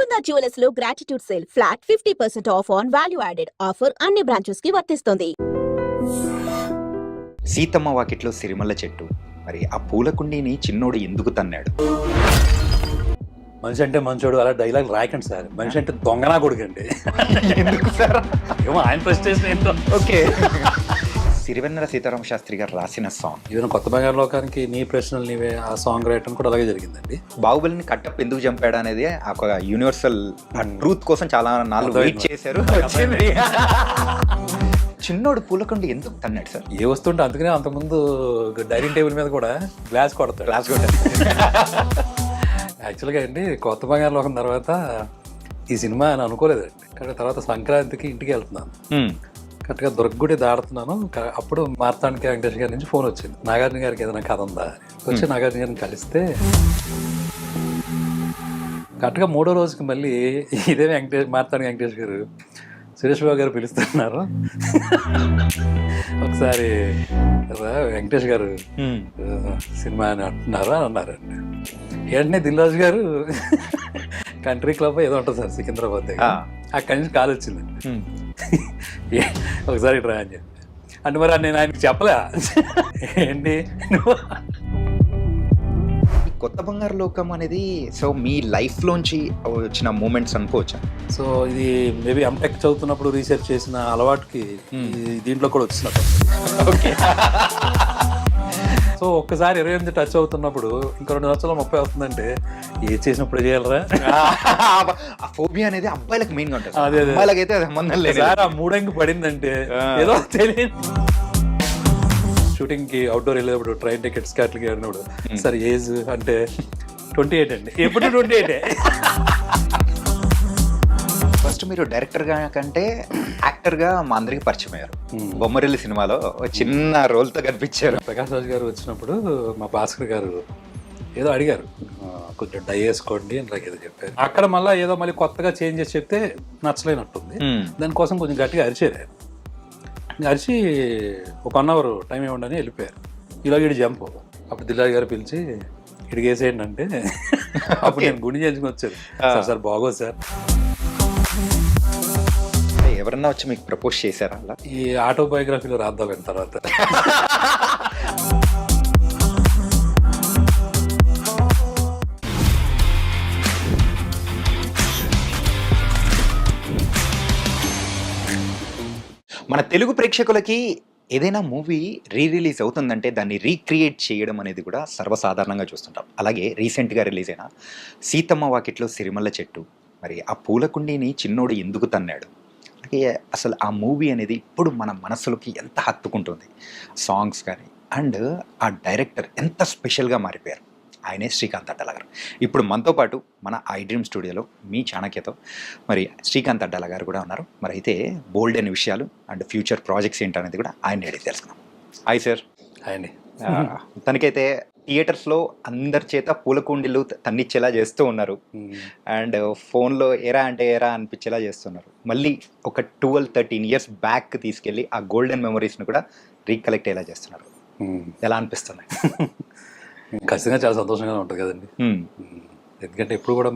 Mukunda jewellers లో gratitude sale flat 50% of on value added offer అన్ని branches కి వర్తిస్తుంది. సీతమ్మ వాకిట్లో సిరిమల్ల చెట్టు, మరి ఆ పూల కుండీని చిన్నోడు ఎందుకు తన్నాడు? మనిషి అంటే మంచోడు అలా డైలాగ్ రాయకండి సార్. మనిషి అంటే దొంగనా కొడుకండి. ఎందుకు సార్? ఏమో ఆయన ప్రెస్టేషన్ ఏంటో. ఓకే. సిరివెన్నెల సీతారామ శాస్త్రి గారు రాసిన సాంగ్ ఈవెన్ కొత్త బంగారు లోకానికి నీ ప్రశ్నలు నీవే ఆ సాంగ్ రాయటం కూడా అలాగే జరిగిందండి. బాహుబలిని కట్టప్ ఎందుకు చంపాడు అనేది ఒక యూనివర్సల్ ట్రూత్ కోసం చాలా నాలుగు వెయిట్ చేశారు. చిన్నోడు పూలకుండి ఎందుకు తన్నాడు సార్? ఏ వస్తుంటే అందుకనే అంతకుముందు డైనింగ్ టేబుల్ మీద కూడా గ్లాస్ కొడతాడు. క్లాస్ కొట్టాడు. యాక్చువల్గా అండి కొత్త బంగారు లోకం తర్వాత ఈ సినిమా అని అనుకోలేదండి. కానీ తర్వాత సంక్రాంతికి ఇంటికి వెళ్తున్నాను, కరెక్ట్గా దుర్గగుడి దాడుతున్నాను. అప్పుడు మార్తాండికి వెంకటేష్ గారి నుంచి ఫోన్ వచ్చింది, నాగార్జున గారికి ఏదైనా కథ ఉందా అని. వచ్చి నాగార్జున గారిని కలిస్తే కరెక్ట్గా 3వ రోజుకి మళ్ళీ ఇదే మార్తాండి వెంకటేష్ గారు సురేష్ బాబు గారు పిలుస్తున్నారు, ఒకసారి వెంకటేష్ గారు సినిమా అని అంటున్నారా అని అన్నారండి. వెంటనే దిల్రాజు గారు కంట్రీ క్లబ్ ఏదో ఉంటుంది సార్ సికింద్రాబాద్ దగ్గర, అక్కడి నుంచి కాల్ వచ్చిందండి. ఒకసారి ఇట్రా అని చెప్పి అంటే మరి నేను ఆయనకి చెప్పలే ఏంటి కొత్త బంగారు లోకం అనేది సో మీ లైఫ్ లోంచి వచ్చిన మూమెంట్స్ అనుకోవచ్చా? సో ఇది మేబీ ఎంటెక్ చదువుతున్నప్పుడు రీసెర్చ్ చేసిన అలవాటుకి దీంట్లో కూడా వచ్చినట్టు. సో ఒక్కసారి 28 టచ్ అవుతున్నప్పుడు ఇంకా 2 సంవత్సరాలు 30 అవుతుందంటే ఏది చేసినప్పుడు చేయాలరా. ఆ ఫోబియా అనేది అబ్బాయిలకు మెయిన్ గా ఉంటుంది. అదే అబ్బాయిలకైతే సంబంధం లేదు సార్. ఆ మూడంకి పడిందంటే ఏదో తెలియదు. షూటింగ్ కి అవుట్డోర్ వెళ్ళేటప్పుడు ట్రైన్ టికెట్స్ అట్లకి వెళ్ళినప్పుడు సార్ ఏజ్ అంటే 28 అండి. ఎప్పుడు 28. ఫస్ట్ మీరు డైరెక్టర్ గా కంటే యాక్టర్ గా మా అందరికి పరిచయం అయ్యారు. బొమ్మరిల్లి సినిమాలో చిన్న రోల్ తో కనిపించారు. ప్రకాష్ రాజ్ గారు వచ్చినప్పుడు మా భాస్కర్ గారు ఏదో అడిగారు, కొంచెం డై వేసుకోండి అని నాకు ఏదో చెప్పారు. అక్కడ మళ్ళీ కొత్తగా చేంజ్ చేసి చెప్తే నచ్చలేనట్టుంది. దానికోసం కొంచెం గట్టిగా అరిచారు. అరిచి ఒక 1 అవర్ టైం ఇవ్వండి అని వెళ్ళిపోయారు. ఇలా వీడు జంప్. అప్పుడు దిల్రాజు గారు పిలిచి ఇడికి వేసేయండి అంటే అప్పుడు నేను గుండె చేయించుకుని వచ్చారు. సార్ బాగోదు సార్. ఎవరన్నా వచ్చి మీకు ప్రపోజ్ చేశారా అలా? ఈ ఆటోబయోగ్రఫీలో రాద్దాం తర్వాత. మన తెలుగు ప్రేక్షకులకి ఏదైనా మూవీ రిలీజ్ అవుతుందంటే దాన్ని రీక్రియేట్ చేయడం అనేది కూడా సర్వసాధారణంగా చూస్తుంటాం. అలాగే రీసెంట్గా రిలీజ్ అయిన సీతమ్మ వాకిట్లో సిరిమల్ల చెట్టు, మరి ఆ పూల కుండీని చిన్నోడు ఎందుకు తన్నాడు, అలాగే అసలు ఆ మూవీ అనేది ఇప్పుడు మన మనసులోకి ఎంత హత్తుకుంటుంది. సాంగ్స్ కానీ అండ్ ఆ డైరెక్టర్ ఎంత స్పెషల్గా మారిపోయారు. ఆయనే శ్రీకాంత్ అడ్డాల గారు. ఇప్పుడు మనతో పాటు మన ఐ డ్రీమ్ స్టూడియోలో మీ చాణక్యతో మరి శ్రీకాంత్ అడ్డాల గారు కూడా ఉన్నారు. మరి అయితే బోల్డ్ అయిన విషయాలు అండ్ ఫ్యూచర్ ప్రాజెక్ట్స్ ఏంటనేది కూడా ఆయన అడిగి తెలుసుకున్నాం. Hi sir. హాయ్ అండి. తనకైతే థియేటర్స్లో అందరి చేత పూలకుండీలు తన్నిచ్చేలా చేస్తూ ఉన్నారు అండ్ ఫోన్లో ఎరా అంటే ఎరా అనిపించేలా చేస్తున్నారు. మళ్ళీ ఒక 12-13 years బ్యాక్ తీసుకెళ్ళి ఆ గోల్డెన్ మెమరీస్ని కూడా రీకలెక్ట్ అయ్యేలా చేస్తున్నారు. ఎలా అనిపిస్తుంది? ఖచ్చితంగా చాలా సంతోషంగా ఉంటుంది కదండి. ఎందుకంటే ఎప్పుడు కూడా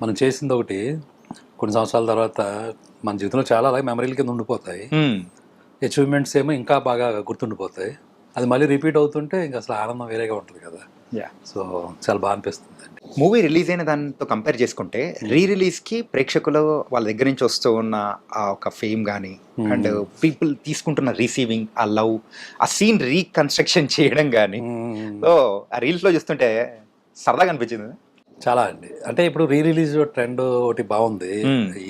మనం చేసింది ఒకటి కొన్ని సంవత్సరాల తర్వాత మన జీవితంలో చాలా అలాగే మెమరీల కింద ఉండిపోతాయి. అచీవ్మెంట్స్ ఏమో ఇంకా బాగా గుర్తుండిపోతాయి. అది మళ్ళీ రిపీట్ అవుతుంటే ఇంకా అసలు ఆనందం వేరేగా ఉంటుంది కదా. సో చాలా బాగా అనిపిస్తుంది అండి. మూవీ రిలీజ్ అయిన దాంతో కంపేర్ చేసుకుంటే రిలీజ్కి ప్రేక్షకులు వాళ్ళ దగ్గర నుంచి వస్తూ ఉన్న ఆ ఒక ఫేమ్ కానీ అండ్ పీపుల్ తీసుకుంటున్న రిసీవింగ్, ఆ లవ్, ఆ సీన్ రీకన్స్ట్రక్షన్ చేయడం కానీ ఆ రీల్స్లో చూస్తుంటే సరదాగా అనిపించింది. చాలా అండి. అంటే ఇప్పుడు రిలీజ్ ట్రెండ్ ఒకటి బాగుంది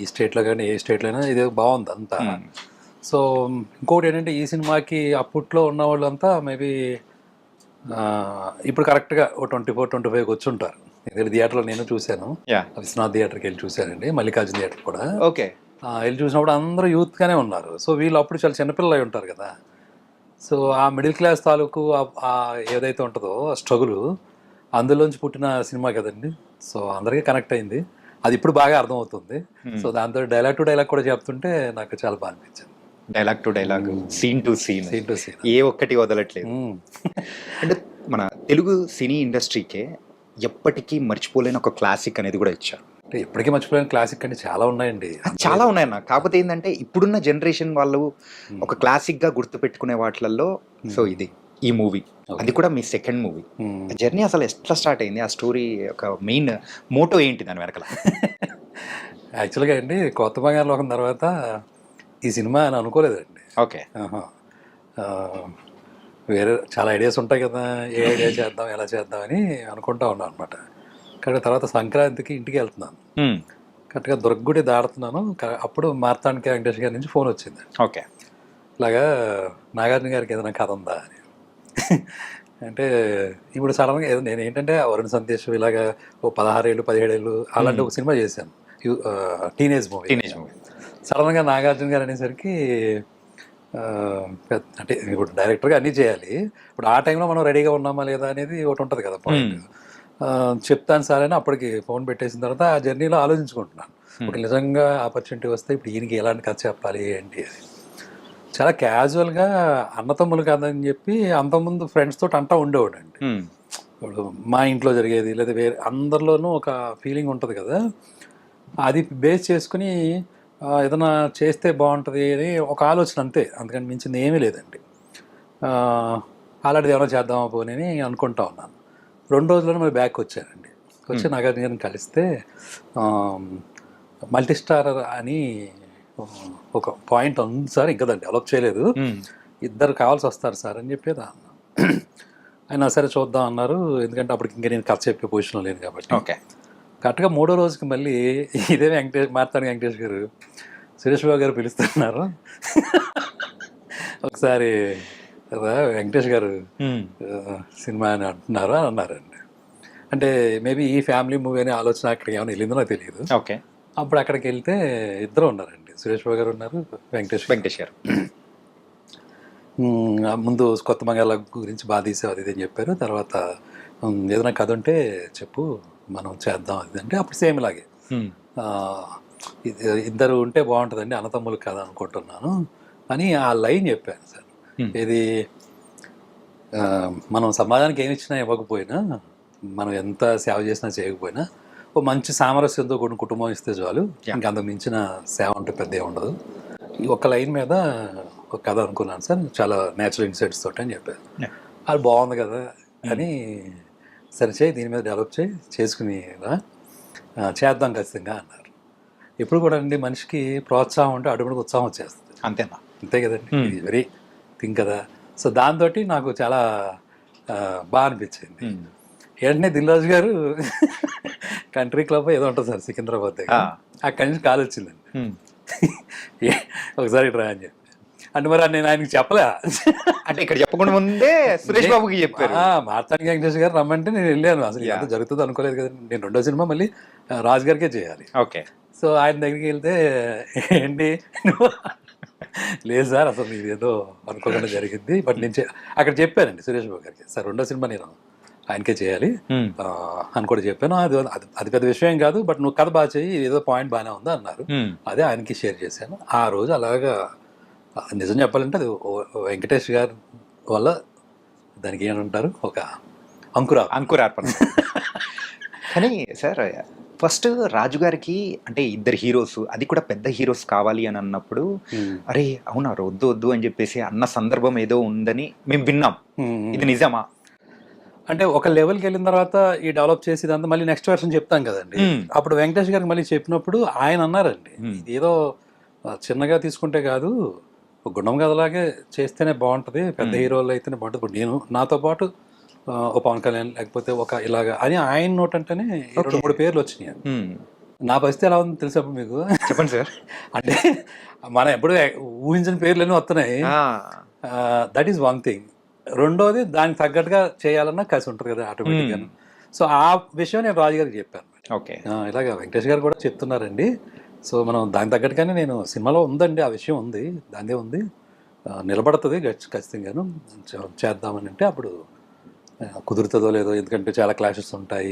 ఈ స్టేట్లో కానీ ఏ స్టేట్లో అయినా, ఇది బాగుంది అంతా. సో ఇంకోటి ఏంటంటే ఈ సినిమాకి అప్పట్లో ఉన్న వాళ్ళంతా మేబీ ఇప్పుడు కరెక్ట్గా ఓ 24-25 వచ్చి ఉంటారు. ఎందుకంటే థియేటర్లో నేను చూశాను, విశ్వనాథ్ థియేటర్కి వెళ్ళి చూశానండి, మల్లికార్జున థియేటర్ కూడా. ఓకే. వెళ్ళి చూసినప్పుడు అందరూ యూత్గానే ఉన్నారు. సో వీళ్ళు అప్పుడు చాలా చిన్నపిల్లలు అయి ఉంటారు కదా. సో ఆ మిడిల్ క్లాస్ తాలూకు ఏదైతే ఉంటుందో స్ట్రగుల్ అందులోంచి పుట్టిన సినిమా కదండి. సో అందరికీ కనెక్ట్ అయింది. అది ఇప్పుడు బాగా అర్థమవుతుంది. సో దాంతో డైలాగ్ టు డైలాగ్ కూడా చెప్తుంటే నాకు చాలా బాగా అనిపించింది. Dialogue to dialogue, scene to scene ఏ ఒక్కటి వదలట్లేదు. అంటే మన తెలుగు సినీ ఇండస్ట్రీకే ఎప్పటికీ మర్చిపోలేని ఒక క్లాసిక్ అనేది కూడా ఇచ్చారు. అంటే ఇప్పటికీ మర్చిపోయిన క్లాసిక్ అంటే చాలా ఉన్నాయండి. చాలా ఉన్నాయన్న. కాకపోతే ఏంటంటే ఇప్పుడున్న జనరేషన్ వాళ్ళు ఒక క్లాసిక్ గా గుర్తు పెట్టుకునే వాటిలలో సో ఇది ఈ మూవీ, అది కూడా మీ సెకండ్ మూవీ. జర్నీ అసలు ఎట్లా స్టార్ట్ అయింది? ఆ స్టోరీ ఒక మెయిన్ మోటో ఏంటి దాని వెనకాల? యాక్చువల్గా అండి కొత్త బంగారు లోకం తర్వాత ఈ సినిమా అని అనుకోలేదండి. ఓకే. వేరే చాలా ఐడియాస్ ఉంటాయి కదా, ఏ ఐడియా చేద్దాం ఎలా చేద్దాం అని అనుకుంటా ఉన్నాను అనమాట. కానీ తర్వాత సంక్రాంతికి ఇంటికి వెళ్తున్నాను, కరెక్ట్గా దుర్గగుడి దాడుతున్నాను. అప్పుడు మార్తాండిక వెంకటేష్ గారి నుంచి ఫోన్ వచ్చింది. ఓకే. ఇలాగా నాగార్జున గారికి ఏదైనా కథ ఉందా అని. అంటే ఇప్పుడు సడన్గా ఏదో నేను ఏంటంటే వరుణ్ సందేశ్ ఇలాగా ఓ 16 ఏళ్ళు 17 ఏళ్ళు అలాంటి ఒక సినిమా చేశాను, టీనేజ్ మూవీ. సడన్గా నాగార్జున గారు అనేసరికి అంటే ఇప్పుడు డైరెక్టర్గా అన్నీ చేయాలి, ఇప్పుడు ఆ టైంలో మనం రెడీగా ఉన్నామా లేదా అనేది ఒకటి ఉంటుంది కదా పాయింట్. చెప్తాను సార్ అని అప్పటికి ఫోన్ పెట్టేసిన తర్వాత ఆ జర్నీలో ఆలోచించుకుంటున్నాను, ఇప్పుడు నిజంగా ఆపర్చునిటీ వస్తే ఇప్పుడు ఈయనకి ఎలాంటి కథ చెప్పాలి ఏంటి అని. చాలా క్యాజువల్గా అన్నతమ్ములు కాదని చెప్పి అంతకుముందు ఫ్రెండ్స్ తోటి అంటా ఉండేవాడు అండి. ఇప్పుడు మా ఇంట్లో జరిగేది లేదా వేరే అందరిలోనూ ఒక ఫీలింగ్ ఉంటుంది కదా, అది బేస్ చేసుకుని ఏదైనా చేస్తే బాగుంటుంది అని ఒక ఆలోచన అంతే, అందుకని మించింది ఏమీ లేదండి. అలాంటిది ఏమైనా చేద్దామా పోనీ అని అనుకుంటా ఉన్నాను. 2 రోజుల్లోనే మరి బ్యాక్ వచ్చానండి. వచ్చి నాగార్జున గారిని కలిస్తే మల్టీ స్టార్ అని ఒక పాయింట్ ఉంది సార్, ఇంకా దాన్ని డెవలప్ చేయలేదు, 2 కావాల్సి వస్తారు సార్ అని చెప్పేది అన్న. ఆయన సరే చూద్దాం అన్నారు, ఎందుకంటే అప్పటికి ఇంకా నేను కథ చెప్పే పొజిషన్లో లేను కాబట్టి. ఓకే. కరెక్ట్గా 3వ రోజుకి మళ్ళీ ఇదే మార్తాండి వెంకటేష్ గారు సురేష్ బాబు గారు పిలుస్తున్నారు, ఒకసారి వెంకటేష్ గారు సినిమా అని అంటున్నారు అని అన్నారండి. అంటే మేబీ ఈ ఫ్యామిలీ మూవీ అనే ఆలోచన అక్కడికి ఏమైనా వెళ్ళిందో నాకు తెలియదు. ఓకే. అప్పుడు అక్కడికి వెళ్తే 2 ఉన్నారండి, సురేష్ బాబు గారు ఉన్నారు, వెంకటేష్ గారు. ముందు కొత్త బంగాళ గురించి బాగా తీసావు అది ఇది అని చెప్పారు. తర్వాత ఏదైనా కథ ఉంటే చెప్పు మనం చేద్దాం అది అంటే అప్పుడు సేమ్ ఇలాగే 2 ఉంటే బాగుంటుందండి అన్నతమ్ములు కథ అనుకుంటున్నాను అని ఆ లైన్ చెప్పాను సార్. ఇది మనం సమాజానికి ఏమి ఇచ్చినా ఇవ్వకపోయినా, మనం ఎంత సేవ చేసినా చేయకపోయినా ఓ మంచి సామరస్యంతో కూడిన కుటుంబం ఇస్తే చాలు, ఇంకా అంతకు మించిన సేవ అంటే పెద్ద ఉండదు. ఈ ఒక్క లైన్ మీద ఒక కథ అనుకున్నాను సార్, చాలా న్యాచురల్ ఇన్సైట్స్ తోటి అని చెప్పారు. అది బాగుంది కదా అని సరే చేయి దీని మీద డెవలప్ చేసుకుని చేద్దాం ఖచ్చితంగా అన్నారు. ఎప్పుడు కూడా అండి మనిషికి ప్రోత్సాహం ఉంటే అడుగుడికి ఉత్సాహం వచ్చేస్తుంది. అంతేనా? అంతే కదండి, వెరీ థింక్ కదా. సో దాంతో నాకు చాలా బాగా అనిపించింది. వెంటనే దిల్రాజు గారు కంట్రీ క్లబ్ ఏదో ఉంటుంది సార్ సికింద్రాబాద్ దగ్గర, అక్కడి నుంచి కాల్ వచ్చిందండి, ఒకసారి రా అని చెప్పి. అంటే మరి నేను ఆయనకి చెప్పలే, అంటే ఇక్కడ చెప్పకుండా ముందే సురేష్ బాబుకి చెప్పారు. మార్తాండి వెంకటేష్ గారు రమ్మంటే నేను వెళ్ళాను. అసలు ఎంత జరుగుతుందో అనుకోలేదు కదా, నేను 2వ సినిమా మళ్ళీ రాజు గారికే చేయాలి. ఓకే. సో ఆయన దగ్గరికి వెళ్తే ఏంటి లేదు సార్ అసలు ఇది ఏదో అనుకోకుండా జరిగింది, బట్ నేను అక్కడ చెప్పానండి సురేష్ బాబు గారికి, సార్ 2వ సినిమా నేను ఆయనకే చేయాలి అని కూడా చెప్పాను. అది పెద్ద విషయం కాదు, బట్ నువ్వు కథ బాగా చేయి, ఏదో పాయింట్ బాగానే ఉందా అన్నారు. అదే ఆయనకి షేర్ చేశాను. ఆ రోజు అలాగా నిజం చెప్పాలంటే అది వెంకటేష్ గారి వల్ల దానికి ఏమంటారు ఒక అంకురార్పణ. కానీ సార్ ఫస్ట్ రాజు గారికి అంటే 2 హీరోస్, అది కూడా పెద్ద హీరోస్ కావాలి అని అన్నప్పుడు అరే అవునా వద్దు అని చెప్పేసి అన్న సందర్భం ఏదో ఉందని మేము విన్నాం, ఇది నిజమా? అంటే ఒక లెవెల్కి వెళ్ళిన తర్వాత ఈ డెవలప్ చేసేదంతా మళ్ళీ నెక్స్ట్ వర్షన్ చెప్తాం కదండి. అప్పుడు వెంకటేష్ గారికి మళ్ళీ చెప్పినప్పుడు ఆయన అన్నారండి, ఏదో చిన్నగా తీసుకుంటే కాదు, గుండం కథలాగే చేస్తేనే బాగుంటుంది, పెద్ద హీరోలు అయితేనే బాగుంటుంది. ఇప్పుడు నేను నాతో పాటు ఓ పవన్ కళ్యాణ్ లేకపోతే ఒక ఇలాగా అని ఆయన నోట్ అంటేనే 2-3 పేర్లు వచ్చినాయి. నా పరిస్థితి ఎలా ఉంది తెలుసా మీకు? చెప్పండి సార్. అంటే మనం ఎప్పుడు ఊహించిన పేర్లన్నీ వస్తున్నాయి, దట్ ఈస్ వన్ థింగ్. 2వది దానికి తగ్గట్టుగా చేయాలన్నా కలిసి ఉంటుంది కదా ఆటోమేటిక్గా. సో ఆ విషయం నేను రాజు గారికి చెప్పాను. ఓకే. ఇలాగ వెంకటేష్ గారు కూడా చెప్తున్నారండి, సో మనం దానికి తగ్గట్టుగానే నేను సినిమాలో ఉందండి ఆ విషయం ఉంది, దాందే ఉంది, నిలబడుతుంది ఖచ్చితంగాను చేద్దామని. అంటే అప్పుడు కుదురుతుందో లేదో, ఎందుకంటే చాలా క్లాషెస్ ఉంటాయి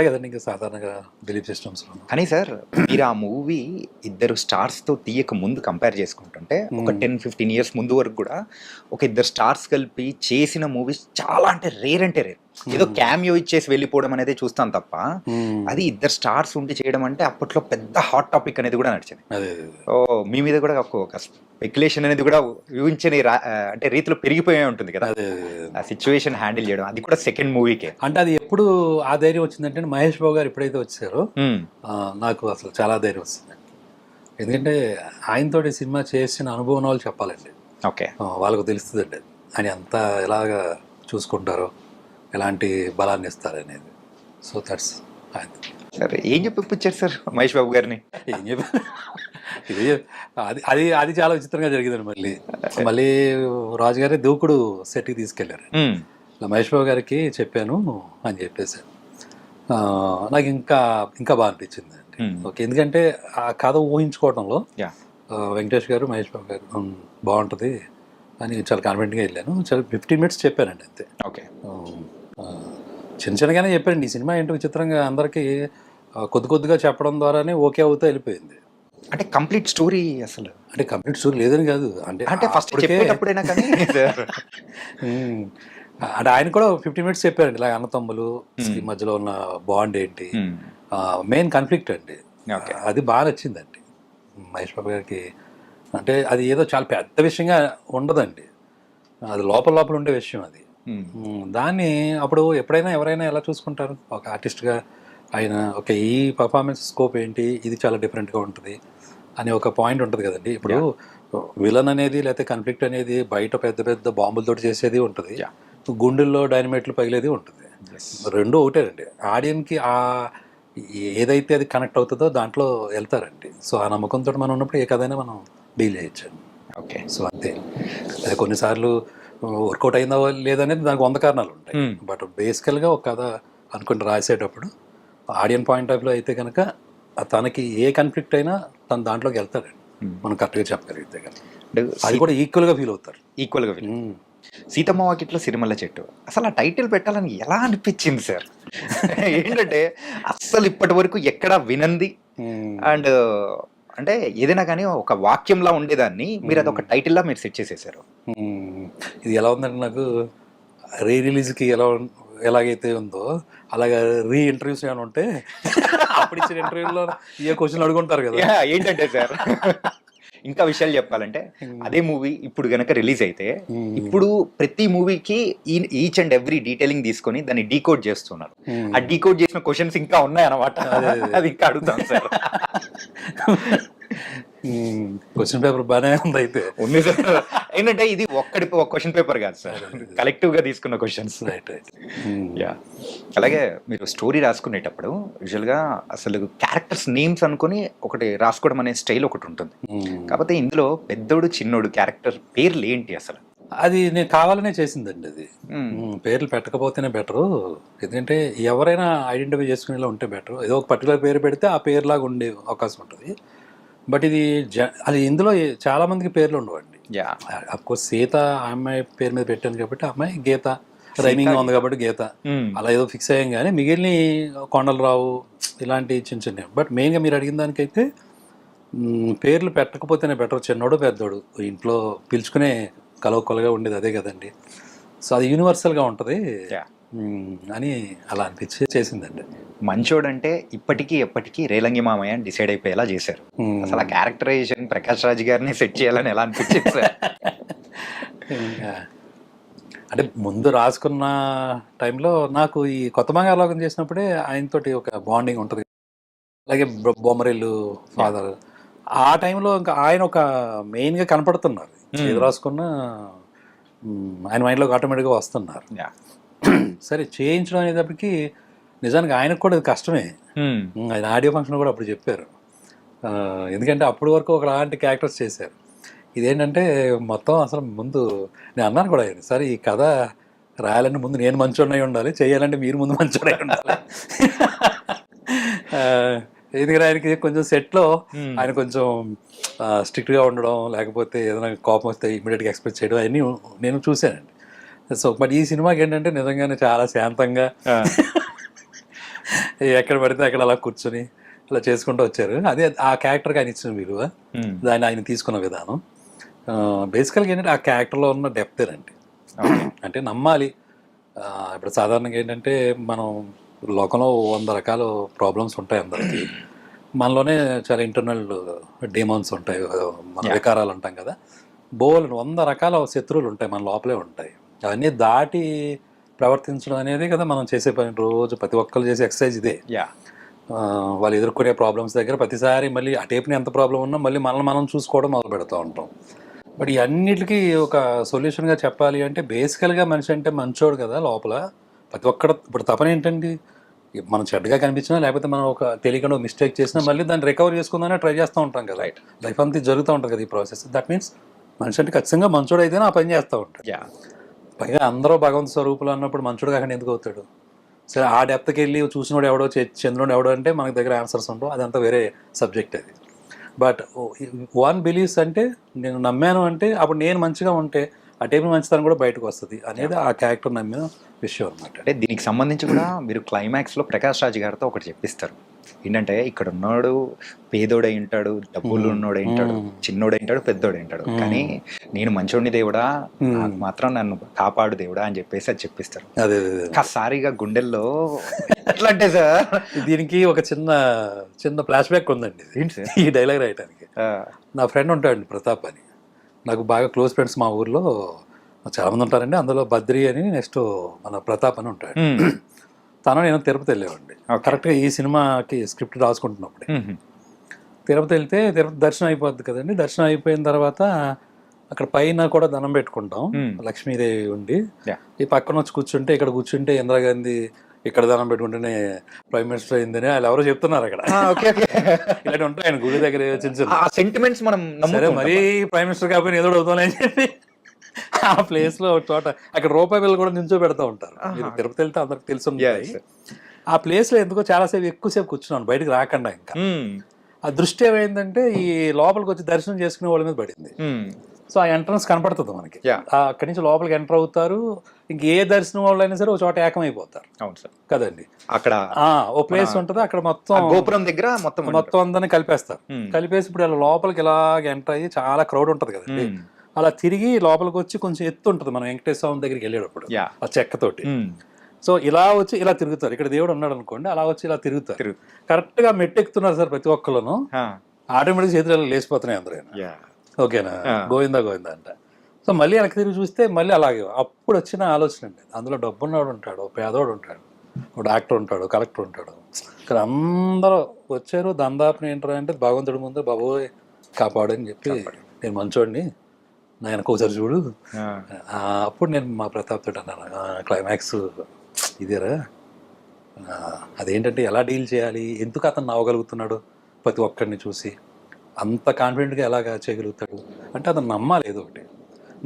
కదండి ఇంకా సాధారణంగా బిలీఫ్ సిస్టమ్స్లో. కానీ సార్ మీరు ఆ మూవీ 2 స్టార్స్తో తీయక ముందు కంపేర్ చేసుకుంటుంటే ఒక 10-15 ఇయర్స్ ముందు వరకు కూడా ఒక 2 స్టార్స్ కలిపి చేసిన మూవీస్ చాలా అంటే రేర్. ఏదో క్యామియో ఇచ్చేసి వెళ్ళిపోవడం అనేది చూస్తాం తప్ప మ్మ్. అది ఇద్దరు స్టార్స్ ఉండి చేయడం అంటే అప్పట్లో పెద్ద హాట్ టాపిక్ అనేది కూడా నడిచింది. అదే ఓ మీ మీద కూడా ఒక స్పెక్యులేషన్ అనేది కూడా ఊహించని అంటే రీతిలో పెరిగిపోయే ఉంటుంది కదా అదే ఆ సిచ్యువేషన్ హ్యాండిల్ చేయడం, అది కూడా సెకండ్ మూవీకే. అంటే అది ఎప్పుడు ఆ ధైర్యం వచ్చిందంటే మహేష్ బాబు గారు ఎప్పుడైతే వచ్చారో నాకు అసలు చాలా ధైర్యం వస్తుంది. ఎందుకంటే ఆయనతోటి సినిమా చేసిన అనుభవం వాళ్ళు చెప్పాలండి, ఓకే. వాళ్ళకు తెలుస్తుందండి ఆయన అంతా ఎలాగా చూసుకుంటారో, ఎలాంటి బలాన్ని ఇస్తారు అనేది. సో దట్స్ ఆయన. సరే ఏం చెప్పిచ్చారు సార్ మహేష్ బాబు గారిని? ఏం చెప్పారు ఇది అది అది అది చాలా విచిత్రంగా జరిగిందండి. మళ్ళీ రాజు గారి దూకుడు సెట్కి తీసుకెళ్లారు. ఇలా మహేష్ బాబు గారికి చెప్పాను అని చెప్పేసి నాకు ఇంకా ఇంకా బాగా అనిపించింది అండి. ఓకే, ఎందుకంటే ఆ కథ ఊహించుకోవడంలో వెంకటేష్ గారు మహేష్ బాబు గారు బాగుంటుంది అని చాలా కాన్ఫిడెంట్గా వెళ్ళాను. చాలా 15 minutes చెప్పానండి అంతే. ఓకే, చిన్న చిన్నగానే చెప్పానండి. ఈ సినిమా ఏంటో విచిత్రంగా అందరికీ కొద్ది కొద్దిగా చెప్పడం ద్వారానే ఓకే అవుతూ వెళ్ళిపోయింది. అంటే కంప్లీట్ స్టోరీ అసలు అంటే కంప్లీట్ స్టోరీ లేదని కాదు, అంటే ఫస్ట్ చెప్పేటప్పుడైనా కానీ అంటే ఆయన కూడా 15 minutes చెప్పారండి. ఇలా అన్నతమ్ములు మధ్యలో ఉన్న బాండ్ ఏంటి, మెయిన్ కాన్ఫ్లిక్ట్ అండి. అది బాగా నచ్చిందండి మహేష్ బాబు గారికి. అంటే అది ఏదో చాలా పెద్ద విషయంగా ఉండదండి, అది లోపల లోపల ఉండే విషయం అది. దాన్ని అప్పుడు ఎప్పుడైనా ఎవరైనా ఎలా చూసుకుంటారు ఒక ఆర్టిస్ట్గా ఆయన, ఓకే ఈ పర్ఫార్మెన్స్ స్కోప్ ఏంటి, ఇది చాలా డిఫరెంట్గా ఉంటుంది అని ఒక పాయింట్ ఉంటుంది కదండి. ఇప్పుడు విలన్ అనేది లేకపోతే కాన్ఫ్లిక్ట్ అనేది బయట పెద్ద పెద్ద బాంబులతో చేసేది ఉంటుంది, గుండెల్లో డైనమైట్లు పగిలేది ఉంటుంది. రెండు ఒకటేనండి. ఆడియన్కి ఆ ఏదైతే అది కనెక్ట్ అవుతుందో దాంట్లో వెళ్తారండి. సో ఆ నమ్మకంతో మనం ఉన్నప్పుడు ఏ కథైనా మనం డీల్ చేయొచ్చండి. ఓకే, సో అంతే. అదే కొన్నిసార్లు వర్కౌట్ అయిందా లేదనేది దానికి 100 కారణాలు ఉంటాయి. బట్ బేసికల్గా ఒక కథ అనుకుంటే రాసేటప్పుడు ఆడియన్ పాయింట్ ఆఫ్ వ్యూ అయితే కనుక తనకి ఏ కాన్ఫ్లిక్ట్ అయినా తను దాంట్లోకి వెళ్తాడండి, మనం కరెక్ట్గా చెప్పగలిగితే కనుక అది కూడా ఈక్వల్గా ఫీల్ అవుతారు. ఈక్వల్గా ఫీల్. సీతమ్మ వాకిట్లో సిరిమల్ల చెట్టు అసలు ఆ టైటిల్ పెట్టాలని ఎలా అనిపించింది సార్? ఏంటంటే అస్సలు ఇప్పటి వరకు ఎక్కడా వినంది అండ్ అంటే ఏదైనా కానీ ఒక వాక్యంలా ఉండేదాన్ని మీరు అది ఒక టైటిల్లా మీరు సెట్ చేసేసారు. ఇది ఎలా ఉందంటే నాకు రిలీజ్కి ఎలాగైతే ఉందో అలాగా ఇంటర్వ్యూస్ ఏమైనా ఉంటే అప్పుడు ఇచ్చిన ఇంటర్వ్యూలో ఏ క్వశ్చన్ అడుగుంటారు కదా. ఏంటంటే సార్ ఇంకా విషయాలు చెప్పాలంటే అదే మూవీ ఇప్పుడు గనక రిలీజ్ అయితే ఇప్పుడు ప్రతి మూవీకి ఈచ్ అండ్ ఎవ్రీ డీటెయిలింగ్ తీసుకొని దాన్ని డీకోడ్ చేస్తున్నారు. ఆ డీకోడ్ చేసిన క్వశ్చన్స్ ఇంకా ఉన్నాయి అన్నమాట, అది ఇంకా అడుగుతాం సార్. క్వశ్చన్ పేపర్ బాగానే ఉంది అయితే ఉంది సార్. ఏంటంటే ఇది ఒక్క క్వశ్చన్ పేపర్ కాదు సార్, కలెక్టివ్ గా తీసుకున్న క్వశ్చన్స్. యా, అలాగే మీరు స్టోరీ రాసుకునేటప్పుడు యూజువల్ గా అసలు క్యారెక్టర్స్ నేమ్స్ అనుకుని ఒకటి రాసుకోవడం అనే స్టైల్ ఒకటి ఉంటుంది. కాకపోతే ఇందులో పెద్దోడు చిన్నోడు క్యారెక్టర్ పేర్లు ఏంటి అసలు? అది నేను కావాలనే చేసిందండి. అది పేర్లు పెట్టకపోతేనే బెటరు, ఎందుకంటే ఎవరైనా ఐడెంటిఫై చేసుకునేలా ఉంటే బెటర్. ఏదో ఒక పర్టికులర్ పేరు పెడితే ఆ పేరులాగా ఉండే అవకాశం ఉంటుంది. బట్ ఇది అది ఇందులో చాలా మందికి పేర్లు ఉండవండి. అఫ్కోర్స్ సీత ఆ అమ్మాయి పేరు మీద పెట్టాను కాబట్టి ఆ అమ్మాయి గీత రైమింగ్ ఉంది కాబట్టి గీత అలా ఏదో ఫిక్స్ అయ్యాం. కానీ మిగిలిన కొండలరావు ఇలాంటి చిన్న చిన్న. బట్ మెయిన్గా మీరు అడిగిన దానికైతే పేర్లు పెట్టకపోతేనే బెటర్. చిన్నోడు పెద్దోడు ఇంట్లో పిలుచుకునే కలవకొలగా ఉండేది అదే కదండి. సో అది యూనివర్సల్గా ఉంటుంది అని అలా అనిపించి చేసిందండి. మంచోడంటే ఇప్పటికీ ఎప్పటికీ రేలంగి మామయ్య అని డిసైడ్ అయిపోయేలా చేశారు. అసలు ఆ క్యారెక్టరైజేషన్ ప్రకాష్ రాజ్ గారిని సెట్ చేయాలని ఎలా అనిపించింది సార్? అంటే ముందు రాసుకున్న టైంలో నాకు ఈ కొత్త మంగాలోకం చేసినప్పుడే ఆయనతోటి ఒక బాండింగ్ ఉంటుంది. అలాగే బొమ్మరిల్లు ఫాదర్ ఆ టైంలో ఇంకా ఆయన ఒక మెయిన్గా కనపడుతున్నారు. ఏది రాసుకున్నా ఆయన మైండ్లోకి ఆటోమేటిక్గా వస్తున్నారు. సరే చేయించడం అనేటప్పటికి నిజానికి ఆయనకు కూడా కష్టమే. ఆయన ఆడియో ఫంక్షన్ కూడా అప్పుడు చెప్పారు. ఎందుకంటే అప్పటి వరకు ఒకలాంటి క్యారెక్టర్స్ చేశారు. ఇదేంటంటే మొత్తం అసలు ముందు నేను అన్నాను కూడా ఆయన, సరే ఈ కథ రాయాలంటే ముందు నేను మంచోడై ఉండాలి, చేయాలంటే మీరు ముందు మంచోడై ఉండాలి. ఎందుకంటే ఆయనకి కొంచెం సెట్లో ఆయన కొంచెం స్ట్రిక్ట్గా ఉండడం, లేకపోతే ఏదైనా కోపం వస్తే ఇమీడియట్గా ఎక్స్ప్రెస్ చేయడం అవన్నీ నేను చూశానండి. సో బట్ ఈ సినిమాకి ఏంటంటే నిజంగానే చాలా శాంతంగా ఎక్కడ పడితే అక్కడ అలా కూర్చొని అలా చేసుకుంటూ వచ్చారు. అదే ఆ క్యారెక్టర్కి ఆయన ఇచ్చిన విలువ, దాన్ని ఆయన తీసుకున్న విధానం. బేసికల్గా ఏంటంటే ఆ క్యారెక్టర్లో ఉన్న డెప్తేనండి. అంటే నమ్మాలి ఇప్పుడు సాధారణంగా ఏంటంటే మనం లోకంలో 100 రకాల ప్రాబ్లమ్స్ ఉంటాయి అందరికి. మనలోనే చాలా ఇంటర్నల్ డీమాన్స్ ఉంటాయి, మన వికారాలు అంటాం కదా. 100 రకాల శత్రువులు ఉంటాయి మన లోపలే ఉంటాయి. అవన్నీ దాటి ప్రవర్తించడం అనేది కదా మనం చేసే పని. రోజు ప్రతి ఒక్కరు చేసే ఎక్సర్సైజ్ ఇదే. వాళ్ళు ఎదుర్కొనే ప్రాబ్లమ్స్ దగ్గర ప్రతిసారి మళ్ళీ ఆ టేప్ని ఎంత ప్రాబ్లం ఉన్నా మళ్ళీ మనం చూసుకోవడం మొదలు పెడుతూ ఉంటాం. బట్ ఈ అన్నిటికీ ఒక సొల్యూషన్గా చెప్పాలి అంటే బేసికల్గా మనిషి అంటే మంచోడు కదా లోపల. ప్రతి ఒక్కడ ఇప్పుడు తపన ఏంటండి, మనం చెడ్డగా కనిపించినా లేకపోతే మనం ఒక తెలియకుండా మిస్టేక్ చేసినా మళ్ళీ దాన్ని రికవర్ చేసుకుందానే ట్రై చేస్తూ ఉంటాం కదా. లైఫ్ అంతా జరుగుతూ ఉంటుంది కదా ఈ ప్రాసెస్. దట్ మీన్స్ మనిషి అంటే ఖచ్చితంగా మంచోడు అయితేనే ఆ పని చేస్తూ ఉంటాడు. పైగా అందరూ భగవంతు స్వరూపులు అన్నప్పుడు మంచోడు కాకుండా ఎందుకు అవుతాడు? సరే ఆ డెప్త్కి వెళ్ళి చూసినోడు ఎవడో చంద్రుడు ఎవడో అంటే మనకి దగ్గర ఆన్సర్స్ ఉండవు, అదంతా వేరే సబ్జెక్ట్ అది. బట్ వన్ బిలీవ్స్ అంటే నేను నమ్మాను అంటే అప్పుడు నేను మంచిగా ఉంటే ఆ టైంలో మంచితనం కూడా బయటకు వస్తుంది అనేది ఆ క్యారెక్టర్ నమ్మిన విషయం అనమాట. అంటే దీనికి సంబంధించి కూడా మీరు క్లైమాక్స్లో ప్రకాష్ రాజ్ గారితో ఒకటి చెప్పిస్తారు ఏంటంటే, ఇక్కడ ఉన్నాడు పేదోడై ఉంటాడు, డబ్బులు ఉన్నోడై ఉంటాడు, చిన్నోడై ఉంటాడు, పెద్దోడై ఉంటాడు, కానీ నేను మంచోడిని దేవుడా, నాకు మాత్రం నన్ను కాపాడు దేవుడా అని చెప్పేసి అది చెప్పిస్తారు. అదే ఒక్కసారిగా గుండెల్లో ఎట్లా అంటే సార్, దీనికి ఒక చిన్న ఫ్లాష్ బ్యాక్ ఉందండి ఈ డైలాగ్ రాయడానికి. నా ఫ్రెండ్ ఉంటాడు ప్రతాప్ అని, నాకు బాగా క్లోజ్ ఫ్రెండ్స్ మా ఊర్లో చాలామంది ఉంటారండి. అందులో బద్రి అని, నెక్స్ట్ మన ప్రతాప్ అని ఉంటాడు. తను నేను తిరుపతి వెళ్ళేవాడిని. కరెక్ట్గా ఈ సినిమాకి స్క్రిప్ట్ రాసుకుంటున్నప్పుడు తిరుపతి వెళ్తే తిరుపతి దర్శనం అయిపోద్ది కదండి. దర్శనం అయిపోయిన తర్వాత అక్కడ పైన కూడా దండం పెట్టుకుంటాం, లక్ష్మీదేవి ఉండి. ఈ పక్కన వచ్చి కూర్చుంటే, ఇక్కడ కూర్చుంటే ఇందిరాగాంధీ, ఇక్కడ దండం పెట్టుకుంటేనే ప్రైమ్ మినిస్టర్ అయిందని వాళ్ళు ఎవరో చెప్తున్నారు అక్కడ. ఇలాంటి ఉంటాయి ఆయన గుడి దగ్గర చిన్న సెంటిమెంట్స్. మనం సరే మరీ ప్రైమ్ మినిస్టర్ కాకపోయినా ఏదో అవుతామని చెప్పి ఆ ప్లేస్ లో ఒక చోట అక్కడ రూపాయి బిల్లు కూడా నించో పెడతా ఉంటారు. మీరు తిరుపతి వెళ్తే అందరికి తెలిసి ఉంటాయి. ఆ ప్లేస్ లో ఎందుకో చాలాసేపు ఎక్కువసేపు కూర్చున్నాను బయటకు రాకుండా. ఇంకా ఆ దృష్టి ఏమైందంటే ఈ లోపలికి వచ్చి దర్శనం చేసుకునే వాళ్ళ మీద పడింది. సో ఆ ఎంట్రన్స్ కనపడుతుంది మనకి. అక్కడి నుంచి లోపలికి ఎంటర్ అవుతారు. ఇంక ఏ దర్శనం వాళ్ళు అయినా సరే ఒక చోట ఏకమైపోతారు. అవును సార్ కదండి. అక్కడ ఓ ప్లేస్ ఉంటుంది, అక్కడ మొత్తం గోపురం దగ్గర మొత్తం అందరినీ కలిపేస్తారు. కలిపేసి ఇప్పుడు ఇలా లోపలికి ఇలాగ ఎంటర్ అయ్యి చాలా క్రౌడ్ ఉంటుంది కదండి. అలా తిరిగి లోపలికి వచ్చి కొంచెం ఎత్తు ఉంటుంది మనం వెంకటేశ్వర స్వామి దగ్గరికి వెళ్ళేటప్పుడు ఆ చెక్కతోటి. సో ఇలా వచ్చి ఇలా తిరుగుతారు. ఇక్కడ దేవుడు ఉన్నాడు అనుకోండి, అలా వచ్చి ఇలా తిరుగుతారు. కరెక్ట్ గా మెట్టు ఎక్కుతున్నారు సార్ ప్రతి ఒక్కళ్ళను. ఆటోమేటిక్ చేతులు లేచిపోతున్నాయి అందరూ. ఓకేనా, గోవిందా గోవిందా అంట. సో మళ్ళీ వెనక్కి తిరిగి చూస్తే మళ్ళీ అలాగే. అప్పుడు వచ్చిన ఆలోచన అండి, అందులో డబ్బున్నవాడు ఉంటాడు, పేదోడు ఉంటాడు, ఒక డాక్టర్ ఉంటాడు, కలెక్టర్ ఉంటాడు. ఇక్కడ అందరూ వచ్చారు దందాపుని ఏంటారు అంటే భగవంతుడి ముందు బాబోయ్ కాపాడు అని చెప్పి, నేను మంచోడిని నా వెనక ఒకసారి చూడు. అప్పుడు నేను మా ప్రతాప్ తోటి అన్నాను, క్లైమాక్స్ ఇదేరా, అదేంటంటే ఎలా డీల్ చేయాలి, ఎందుకు అతను నవ్వగలుగుతున్నాడు ప్రతి ఒక్కరిని చూసి, అంత కాన్ఫిడెంట్గా ఎలాగా చేయగలుగుతాడు అంటే అతను నమ్మాలి. ఏదో ఒకటి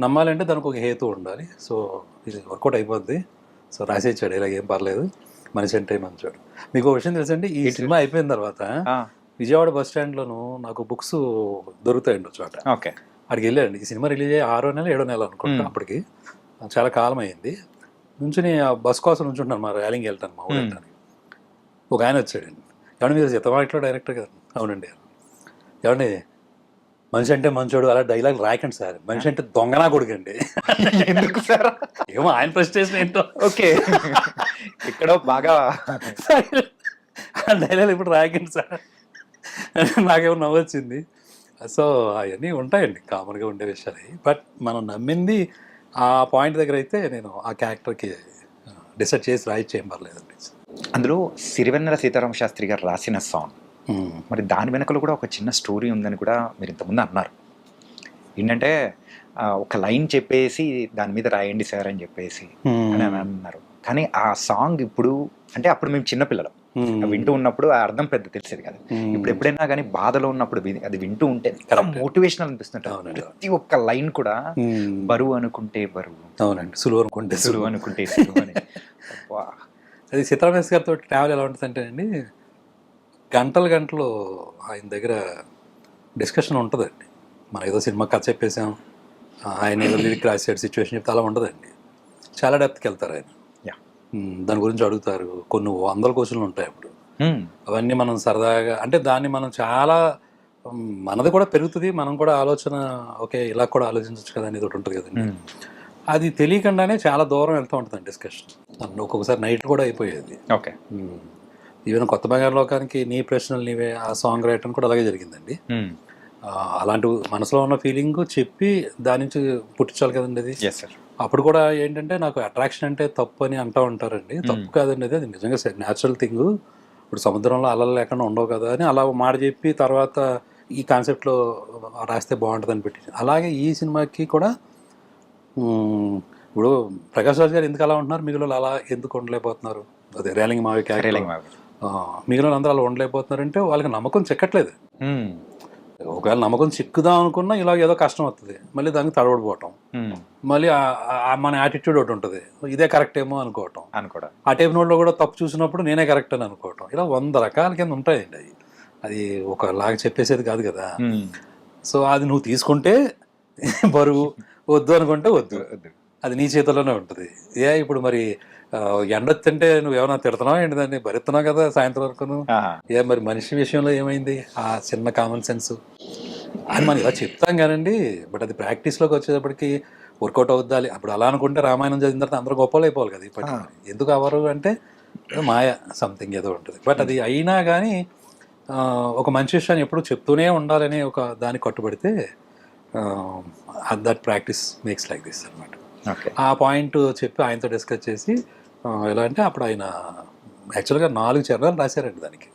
నమ్మాలంటే దానికి ఒక హేతు ఉండాలి. సో ఇది వర్కౌట్ అయిపోద్ది. సో రాసేచ్చాడు, ఇలాగ ఏం పర్లేదు, మనిషి అంటే మంచోడు. మీకు ఒక విషయం తెలుసండి, ఈ సినిమా అయిపోయిన తర్వాత విజయవాడ బస్ స్టాండ్లోను నాకు బుక్స్ దొరుకుతాయండి ఒక చోట. అక్కడికి వెళ్ళాడండి. ఈ సినిమా రిలీజ్ అయ్యి 6వ నెల 7వ నెల అనుకుంటా. అప్పటికి చాలా కాలం అయింది. నుంచుని ఆ బస్ కోసం నుంచుంటాను, మా ర్యాలింగ్ వెళ్తాను మా ఊళ్ళకి. ఒక ఆయన వచ్చాడండి, ఏమన్నా మీరు సిద్ధమాటలో డైరెక్టర్ గారు? అవునండి. ఏమండి మనిషి అంటే మంచోడు అలా డైలాగ్ రాయకండి సార్, మనిషి అంటే దొంగనా కొడుకండి. ఎందుకు సార్? ఏమో ఆయన ప్రెస్టేషన్ ఏంటో. ఓకే, ఇక్కడ బాగా డైలాగ్ ఇప్పుడు రాయకండి సార్, నాకేమో నవ్వొచ్చింది. సో అవన్నీ ఉంటాయండి కామన్గా ఉండే విషయాలు. బట్ మనం నమ్మింది ఆ పాయింట్ దగ్గర అయితే నేను ఆ క్యారెక్టర్కి డిసైడ్ చేసి రాయిచ్చి ఏం పర్లేదండి. అందులో సిరివెన్నెల సీతారామ శాస్త్రి గారు రాసిన సాంగ్, మరి దాని వెనకలో కూడా ఒక చిన్న స్టోరీ ఉందని కూడా మీరు ఇంతకుముందు అన్నారు. ఏంటంటే ఒక లైన్ చెప్పేసి దాని మీద రాయండి సార్ అని చెప్పేసి అని అన్నారు. కానీ ఆ సాంగ్ ఇప్పుడు అంటే అప్పుడు మేము చిన్నపిల్లలం వింటూ ఉన్నప్పుడు ఆ అర్థం పెద్ద తెలిసేది కదా. ఇప్పుడు ఎప్పుడైనా కానీ బాధలో ఉన్నప్పుడు అది వింటూ ఉంటే మోటివేషనల్ అనిపిస్తుంటారు. ప్రతి ఒక్క లైన్ కూడా బరువు అనుకుంటే బరువు, అవునండి, సులువు అనుకుంటే సులువు అనుకుంటే సులువు అని. అది సీతారామేశ్ గారితో ట్రావెల్ ఎలా ఉంటుంది అంటే అండి, గంటలు ఆయన దగ్గర డిస్కషన్ ఉంటుందండి. మనం ఏదో సినిమా కథ చెప్పేసాం, ఆయన ఏదో లిరిక్ రాసాడు, సిచ్యువేషన్ చెప్తే అలా ఉండదండి. చాలా డెప్త్కి వెళ్తారు ఆయన. దాని గురించి అడుగుతారు, కొన్ని 100 క్వశ్చన్లు ఉంటాయి అప్పుడు. అవన్నీ మనం సరదాగా అంటే దాన్ని మనం చాలా మనది కూడా పెరుగుతుంది, మనం కూడా ఆలోచన ఓకే ఇలా కూడా ఆలోచించవచ్చు కదా అనేది ఒకటి ఉంటుంది కదండి. అది తెలియకుండానే చాలా దూరం వెళ్తూ ఉంటుంది డిస్కషన్. ఒక్కొక్కసారి నైట్ కూడా అయిపోయేది. ఓకే. ఈవెన్ కొత్త బంగారు లోకానికి నీ ప్రశ్నలు నీవే ఆ సాంగ్ రాయటం కూడా అలాగే జరిగిందండి. అలాంటి మనసులో ఉన్న ఫీలింగ్ చెప్పి దాని నుంచి పుట్టించాలి కదండి అది. Yes sir. అప్పుడు కూడా ఏంటంటే నాకు అట్రాక్షన్ అంటే తప్పు అని అంటూ ఉంటారండి. తప్పు కాదండి, అది నిజంగా న్యాచురల్ థింగ్. ఇప్పుడు సముద్రంలో అలలు లేకుండా ఉండవు కదా అని అలా మాట చెప్పి తర్వాత ఈ కాన్సెప్ట్లో రాస్తే బాగుంటుంది అని పెట్టి, అలాగే ఈ సినిమాకి కూడా ఇప్పుడు ప్రకాష్ రాజ్ గారు ఎందుకు అలా ఉంటున్నారు, మిగిలిన అలా ఎందుకు ఉండలేకపోతున్నారు, అదే రేలింగ్ మావి మిగిలిన అందరూ అలా ఉండలేకపోతున్నారంటే వాళ్ళకి నమ్మకం చిక్కట్లేదు. ఒకవేళ నమ్మకం చిక్కుదాం అనుకున్నా ఇలా ఏదో కష్టం వస్తుంది, మళ్ళీ దానికి తడబడిపోవటం, మళ్ళీ మన యాటిట్యూడ్ ఒకటి ఉంటుంది, ఇదే కరెక్ట్ ఏమో అనుకోవటం, ఆ టైప్ నోట్లో కూడా తప్పు చూసినప్పుడు నేనే కరెక్ట్ అని అనుకోవటం, ఇలా 100 రకాల కింద ఉంటాయండి. అది ఒకలాగా చెప్పేసేది కాదు కదా. సో అది నువ్వు తీసుకుంటే బరువు, వద్దు అనుకుంటే వద్దు, అది నీ చేతుల్లోనే ఉంటుంది. ఇప్పుడు మరి ఎండొత్తంటే నువ్వేమన్నా తిడుతున్నావు ఏంటి, దాన్ని భరిస్తున్నావు కదా సాయంత్రం వరకు. మరి మనిషి విషయంలో ఏమైంది ఆ చిన్న కామన్ సెన్స్ అని మనం ఇలా చెప్తాం కానండి, బట్ అది ప్రాక్టీస్లోకి వచ్చేటప్పటికి వర్కౌట్ అవుద్దాలి. అప్పుడు అలా అనుకుంటే రామాయణం చదివిన తర్వాత అందరూ గొప్పలు అయిపోవాలి కదా. ఇప్పటికీ ఎందుకు అవ్వరు అంటే ఏదో మాయ సంథింగ్ ఏదో ఉంటుంది. బట్ అది అయినా కానీ ఒక మంచి విషయాన్ని ఎప్పుడు చెప్తూనే ఉండాలని ఒక దానికి కట్టుబడితే that practice makes like this అనమాట. ఆ పాయింట్ చెప్పి ఆయనతో డిస్కస్ చేసి ఎలా అంటే అప్పుడు ఆయన యాక్చువల్గా 4 చరణాలు రాశారండి దానికి.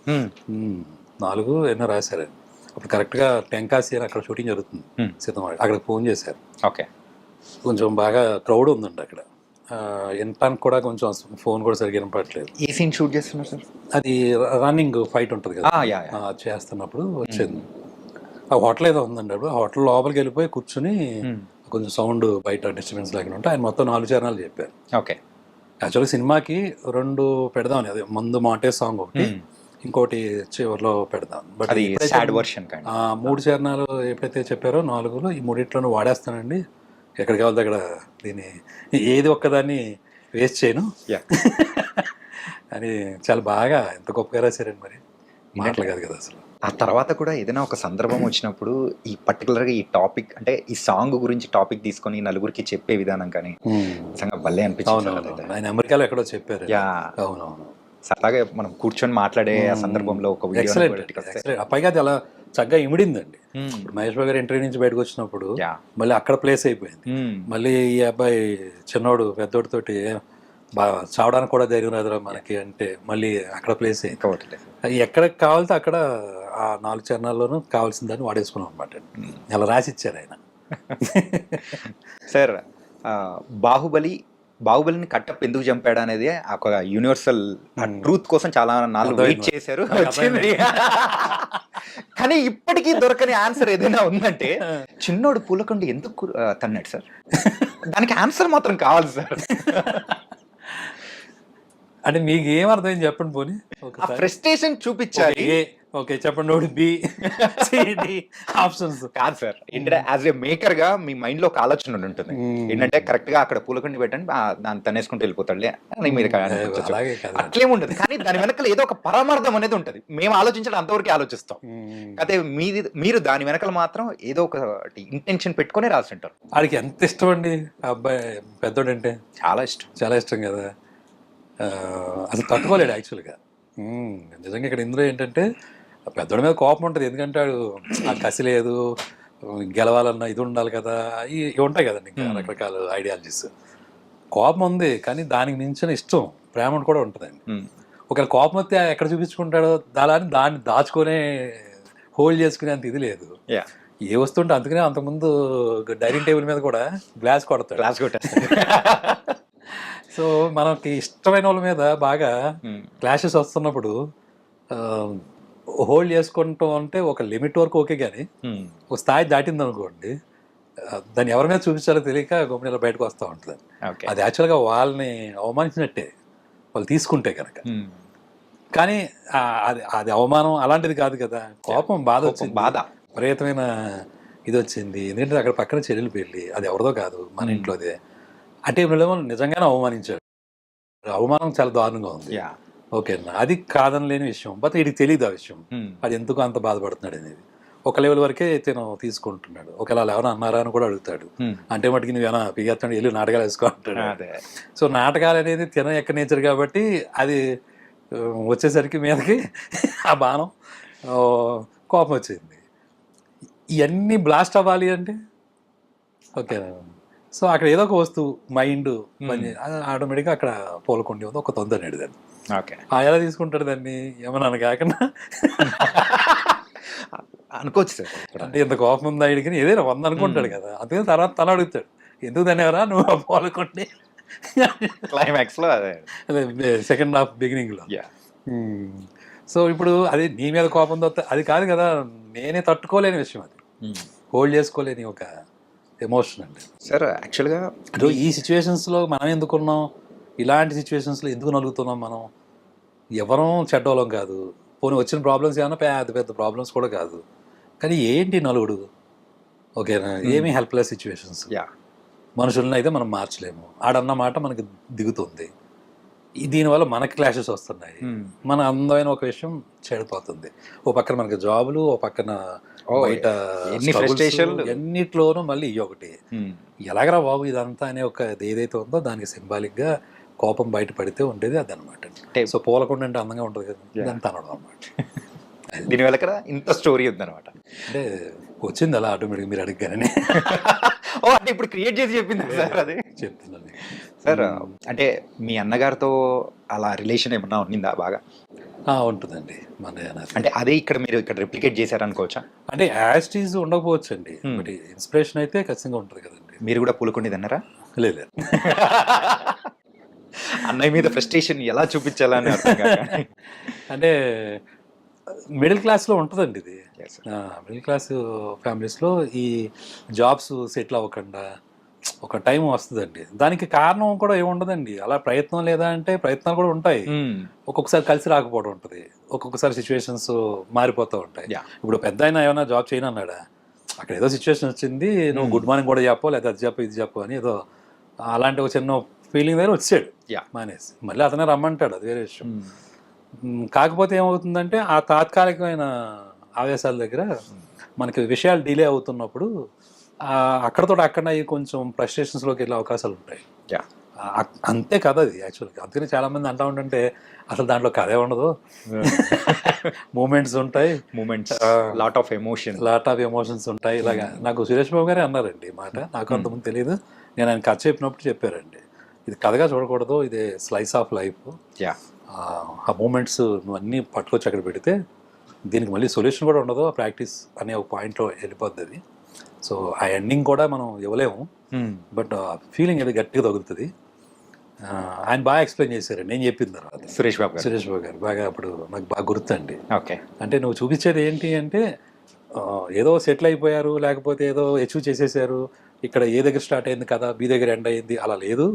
4 ఎన్నో రాశారండి. అప్పుడు కరెక్ట్గా టెంకాసి అని అక్కడ షూటింగ్ జరుగుతుంది సీతమ్మవాడి, అక్కడికి ఫోన్ చేశారు. ఓకే. కొంచెం బాగా క్రౌడ్ ఉందండి అక్కడ, వినటానికి కూడా కొంచెం ఫోన్ కూడా సరిగ్గా వినపడట్లేదు. ఏ సీన్ షూట్ చేస్తున్నారు సార్? అది రన్నింగ్ ఫైట్ ఉంటుంది కదా, చేస్తున్నప్పుడు వచ్చింది. ఆ హోటల్ ఏదో ఉందండి, అప్పుడు హోటల్ లోపలికి వెళ్ళిపోయి కూర్చుని కొంచెం సౌండ్ బయట డిస్టర్బెన్స్ లేకుండా ఉంటే ఆయన మొత్తం 4 చరణాలు చెప్పారు. ఓకే. యాక్చువల్గా సినిమాకి 2 పెడదామని, అదే ముందు మాంటే సాంగ్ ఒకటి, ఇంకోటి చివరిలో పెడదాం. బట్ 3 చరణాలు ఎప్పుడైతే చెప్పారో 4లో ఈ 3 వాడేస్తానండి, ఎక్కడికి వెళ్తే అక్కడ దీన్ని ఏది ఒక్కదాన్ని వేస్ట్ చేయను అని చాలా బాగా ఎంత గొప్పగా రాశారండి. మరి మాటలు కాదు కదా అసలు. ఆ తర్వాత కూడా ఏదైనా ఒక సందర్భం వచ్చినప్పుడు ఈ పర్టికులర్గా ఈ టాపిక్ అంటే ఈ సాంగ్ గురించి టాపిక్ తీసుకొని నలుగురికి చెప్పే విధానం కానీ నిజంగా భలే అనిపించింది. ఆయన అమెరికాలో ఎక్కడో చెప్పారు. అవునవును. అలాగే మనం కూర్చొని మాట్లాడే సందర్భంలో ఒక పైగా అది అలా చక్కగా ఇమిడిందండి. ఇప్పుడు మహేష్ బాబు గారు ఇంటర్వ్యూ నుంచి బయటకు వచ్చినప్పుడు మళ్ళీ అక్కడ ప్లేస్ అయిపోయింది. మళ్ళీ ఈ అబ్బాయి చిన్నోడు పెద్దోడితోటి చావడానికి కూడా ధైర్యం రాదురా మనకి అంటే మళ్ళీ అక్కడ ప్లేస్ అయ్యి ఎక్కడికి కావాలితే అక్కడ ఆ 4 చరణాల్లోనూ కావాల్సిన దాన్ని వాడేసుకున్నాం అనమాట. అలా రాసి ఇచ్చారు ఆయన. సార్, బాహుబలిని కట్టప్ ఎందుకు చంపాడు అనేది ఒక యూనివర్సల్ ట్రూత్ కోసం చాలా నాలుగు వెయిట్ చేశారు, కానీ ఇప్పటికీ దొరకని ఆన్సర్ ఏదైనా ఉందంటే చిన్నోడు పూలకొండ ఎందుకు తన్నాడు సార్, దానికి ఆన్సర్ మాత్రం కావాలి సార్. అంటే మీకు ఏం అర్థమైంది చెప్పండి పోనీ. ఫ్రస్ట్రేషన్ చూపించాలి. ఓకే చెప్పండి. నోటి బి ఆప్షన్స్ కాదు సార్, ఏంటంటే యాజ్ ఏ మేకర్ గా మీ మైండ్ లో ఒక ఆలోచన ఉంటుంది ఏంటంటే కరెక్ట్ గా అక్కడ పూలకొండి పెట్టండి దాన్ని తనేసుకుంటూ వెళ్ళిపోతాడులే మీరు అట్లేముండదు, కానీ దాని వెనకాల ఏదో ఒక పరమార్థం అనేది ఉంటుంది. మేము ఆలోచించడం అంతవరకు ఆలోచిస్తాం, అదే మీరు దాని వెనకాల మాత్రం ఏదో ఒక ఇంటెన్షన్ పెట్టుకుని రాస్తుంటారు. వాడికి ఎంత ఇష్టం అండి ఆ అబ్బాయి, పెద్దోడంటే చాలా ఇష్టం కదా, అసలు తట్టుకోలేడు యాక్చువల్గా. నిజంగా ఇక్కడ ఇందులో ఏంటంటే పెద్దోడి మీద కోపం ఉంటుంది, ఎందుకంటే వాడు ఆ కసి లేదు, గెలవాలన్నా ఇది ఉండాలి కదా, ఇవి ఉంటాయి కదండి ఇంకా రకరకాల ఐడియాలజీస్. కోపం ఉంది కానీ దానికి మించిన ఇష్టం ప్రేమ కూడా ఉంటుందండి. ఒకవేళ కోపం వస్తే ఎక్కడ చూపించుకుంటాడో దాన్ని దాచుకునే హోల్డ్ చేసుకునే అంత ఇది లేదు. ఏ వస్తుంటే అందుకనే అంతకుముందు డైనింగ్ టేబుల్ మీద కూడా గ్లాస్ కొడతాడు. సో మనకి ఇష్టమైన వాళ్ళ మీద బాగా క్లాషెస్ వస్తున్నప్పుడు హోల్డ్ చేసుకుంటాం అంటే ఒక లిమిట్ వరకు ఓకే, కానీ ఒక స్థాయి దాటింది అనుకోండి దాన్ని ఎవరి మీద చూపించాలో తెలియక గొప్ప బయటకు వస్తూ ఉంటుంది. అది యాక్చువల్గా వాళ్ళని అవమానించినట్టే వాళ్ళు తీసుకుంటే కనుక, కానీ అది అవమానం అలాంటిది కాదు కదా. కోపం, బాధ వచ్చింది, విపరీతమైన ఇది వచ్చింది. ఎందుకంటే అక్కడ పక్కన చెల్లెలు పెళ్ళి, అది ఎవరిదో కాదు మన ఇంట్లోదే. అంటే నిజంగానే అవమానించాడు, అవమానం చాలా దారుణంగా ఉంది. ఓకేనా, అది కాదనలేని విషయం. బట్ వీడికి తెలియదు ఆ విషయం, అది ఎందుకు అంత బాధపడుతున్నాడు అనేది. ఒక లెవెల్ వరకే తిను తీసుకుంటున్నాడు. ఒకవేళ ఎవరైనా అన్నారా అని కూడా అడుగుతాడు. అంటే మటుకి నువ్వు ఏమైనా పిగేస్తాడు వెళ్ళి నాటకాలు వేసుకో అంటాడు. అదే సో నాటకాలు అనేది తిన ఎక్క నేచర్ కాబట్టి అది వచ్చేసరికి మీదకి ఆ బాణం కోపం వచ్చింది. ఇవన్నీ బ్లాస్ట్ అవ్వాలి అంటే ఓకే. సో అక్కడ ఏదో ఒక వస్తువు మైండ్ పని ఆటోమేటిక్గా అక్కడ పోలకొండి ఉంది ఒక తొందరనేది దాన్ని. ఓకే ఎలా తీసుకుంటాడు దాన్ని ఏమన్నా కాకుండా అనుకోవచ్చు సార్. అంటే ఇంత కోపం ఉందా ఆయనకి ఏదైనా 100 అనుకుంటాడు కదా. అందుకని తర్వాత తల అడుగుతాడు ఎందుకు దాన్ని ఎవరా నువ్వు పోలకొండి క్లైమాక్స్ లో అదే అదే సెకండ్ హాఫ్ బిగినింగ్ లో. యా సో ఇప్పుడు అది నీ మీద కోపంతో అది కాదు కదా, నేనే తట్టుకోలేని విషయం, అది హోల్డ్ చేసుకోలేని ఒక ఎమోషన్ అండి సార్. యాక్చువల్గా ఈ సిచ్యువేషన్స్లో మనం ఎందుకున్నాం, ఇలాంటి సిచ్యువేషన్స్లో ఎందుకు నలుగుతున్నాం మనం? ఎవరం చెడ్డోళం కాదు, పోనీ వచ్చిన ప్రాబ్లమ్స్ ఏమన్నా పెద్ద పెద్ద ప్రాబ్లమ్స్ కూడా కాదు, కానీ ఏంటి నలుగుడు? ఓకేనా, ఏమీ హెల్ప్లెస్ సిచ్యువేషన్స్. యా మనుషులను అయితే మనం మార్చలేము, ఆడన్న మాట మనకి దిగుతుంది, దీనివల్ల మనకి క్లాషెస్ వస్తున్నాయి, మన అందమైన ఒక విషయం చెడిపోతుంది. ఓ పక్కన మనకి జాబులు, ఓ పక్కన బయట ఎన్నిట్లోనూ మళ్ళీ ఇవి ఒకటి. ఎలాగరా బాబు ఇదంతా అనే ఒక ఏదైతే ఉందో దానికి సింబాలిక్గా కోపం బయట పడితే ఉండేది అది అనమాట. సో పోలకుండా అంటే అందంగా ఉంటుంది కదా, ఇదంతా అనడం అనమాట. దీనివల్ల కదా ఇంత స్టోరీ ఉందన్నమాట. అంటే వచ్చింది అలా ఆటోమేటిక్గా మీరు అడిగారని. ఓ అంటే ఇప్పుడు క్రియేట్ చేసి చెప్పింది సార్, అది చెప్తున్నాను సార్. అంటే మీ అన్నగారితో అలా రిలేషన్ ఏమన్నా ఉన్నిందా బాగా? ఉంటుందండి మన అంటే అదే ఇక్కడ మీరు ఇక్కడ రిప్లికేట్ చేశారనుకోవచ్చా? అంటే యాస్టీజ్ ఉండకపోవచ్చు అండి, బట్ ఇన్స్పిరేషన్ అయితే ఖచ్చితంగా ఉంటుంది కదండి. మీరు కూడా పూలకొండేది అన్నారా? లేదు అన్నయ్య మీద ఫ్రస్ట్రేషన్ ఎలా చూపించాలని అర్థం కాక. అంటే మిడిల్ క్లాస్లో ఉంటుందండి ఇది. మిడిల్ క్లాస్ ఫ్యామిలీస్లో ఈ జాబ్స్ సెటిల్ అవ్వకుండా ఒక టైం వస్తుందండి. దానికి కారణం కూడా ఏముండదండి, అలా ప్రయత్నం లేదా అంటే ప్రయత్నాలు కూడా ఉంటాయి, ఒక్కొక్కసారి కలిసి రాకపోవడం ఉంటుంది, ఒక్కొక్కసారి సిచ్యువేషన్స్ మారిపోతూ ఉంటాయి. ఇప్పుడు పెద్ద ఆయన ఏమైనా జాబ్ చేయను అన్నాడా, అక్కడ ఏదో సిచ్యువేషన్ వచ్చింది, నువ్వు గుడ్ మార్నింగ్ కూడా చెప్పు, లేదా అది చెప్పు ఇది చెప్పు అని ఏదో అలాంటి ఒక చిన్న ఫీలింగ్ దగ్గర వచ్చాడు మానేసి, మళ్ళీ అతనే రమ్మంటాడు, అది వేరే విషయం. కాకపోతే ఏమవుతుందంటే ఆ తాత్కాలికమైన ఆవేశాల దగ్గర మనకి విషయాలు డిలే అవుతున్నప్పుడు అక్కడతో అక్కడ కొంచెం ఫ్రస్ట్రేషన్స్లోకి వెళ్ళే అవకాశాలు ఉంటాయి. అంతే కథ అది యాక్చువల్గా. అందుకని చాలా మంది అంటా ఉంటుంటే అసలు దాంట్లో కథే ఉండదు, మూమెంట్స్ ఉంటాయి, లాట్ ఆఫ్ ఎమోషన్స్ ఉంటాయి. ఇలాగా నాకు సురేష్ బాబు గారే అన్నారండి మాట, నాకు అంతకుముందు తెలియదు, నేను ఆయన కథ చెప్పినప్పుడు చెప్పారండి, ఇది కథగా చూడకూడదు, ఇది స్లైస్ ఆఫ్ లైఫ్. ఆ మూమెంట్స్ నువ్వు అన్నీ పట్టుకొచ్చి అక్కడ పెడితే దీనికి మళ్ళీ సొల్యూషన్ కూడా ఉండదు, ఆ ప్రాక్టీస్ అనే ఒక పాయింట్లో వెళ్ళిపోద్ది అది. సో ఆ ఎండింగ్ కూడా మనం ఇవ్వలేము, బట్ ఫీలింగ్ అది గట్టిగా తగులుతుంది. ఆయన బాగా ఎక్స్ప్లెయిన్ చేశారు నేను చెప్పిన తర్వాత. సురేష్ బాబు గారు బాగా అప్పుడు నాకు బాగా గుర్తండి. ఓకే, అంటే నువ్వు చూపించేది ఏంటి అంటే ఏదో సెటిల్ అయిపోయారు, లేకపోతే ఏదో అచీవ్ చేసేసారు, ఇక్కడ ఏ దగ్గర స్టార్ట్ అయింది కదా బి దగ్గర ఎండ్ అయింది, అలా లేదు.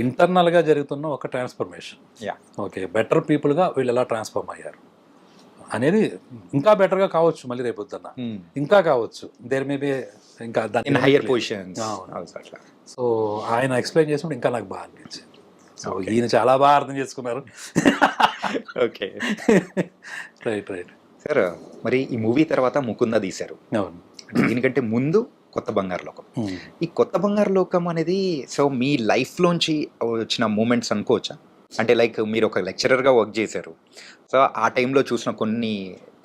ఇంటర్నల్గా జరుగుతున్న ఒక ట్రాన్స్ఫర్మేషన్. ఓకే, బెటర్ పీపుల్గా వీళ్ళు ఎలా ట్రాన్స్ఫార్మ్ అయ్యారు అనేది, ఇంకా బెటర్గా కావచ్చు మళ్ళీ రేపొద్దున్న, ఇంకా కావచ్చు, దేర్ మే బి ఇంకా దాని హైయర్ పొజిషన్. సో ఆయన ఎక్స్ప్లెయిన్ చేసినప్పుడు ఇంకా నాకు బాగా అనిపించింది. సో ఈయన చాలా బాగా అర్థం చేసుకున్నారు. Okay right sir. మరి ఈ మూవీ తర్వాత ముకుంద తీశారు, దీనికంటే ముందు కొత్త బంగారు లోకం. ఈ కొత్త బంగారు లోకం అనేది సో మీ లైఫ్లోంచి వచ్చిన మూమెంట్స్ అనుకోవచ్చా? అంటే లైక్ మీరు ఒక లెక్చరర్గా వర్క్ చేశారు, సో ఆ టైంలో చూసిన కొన్ని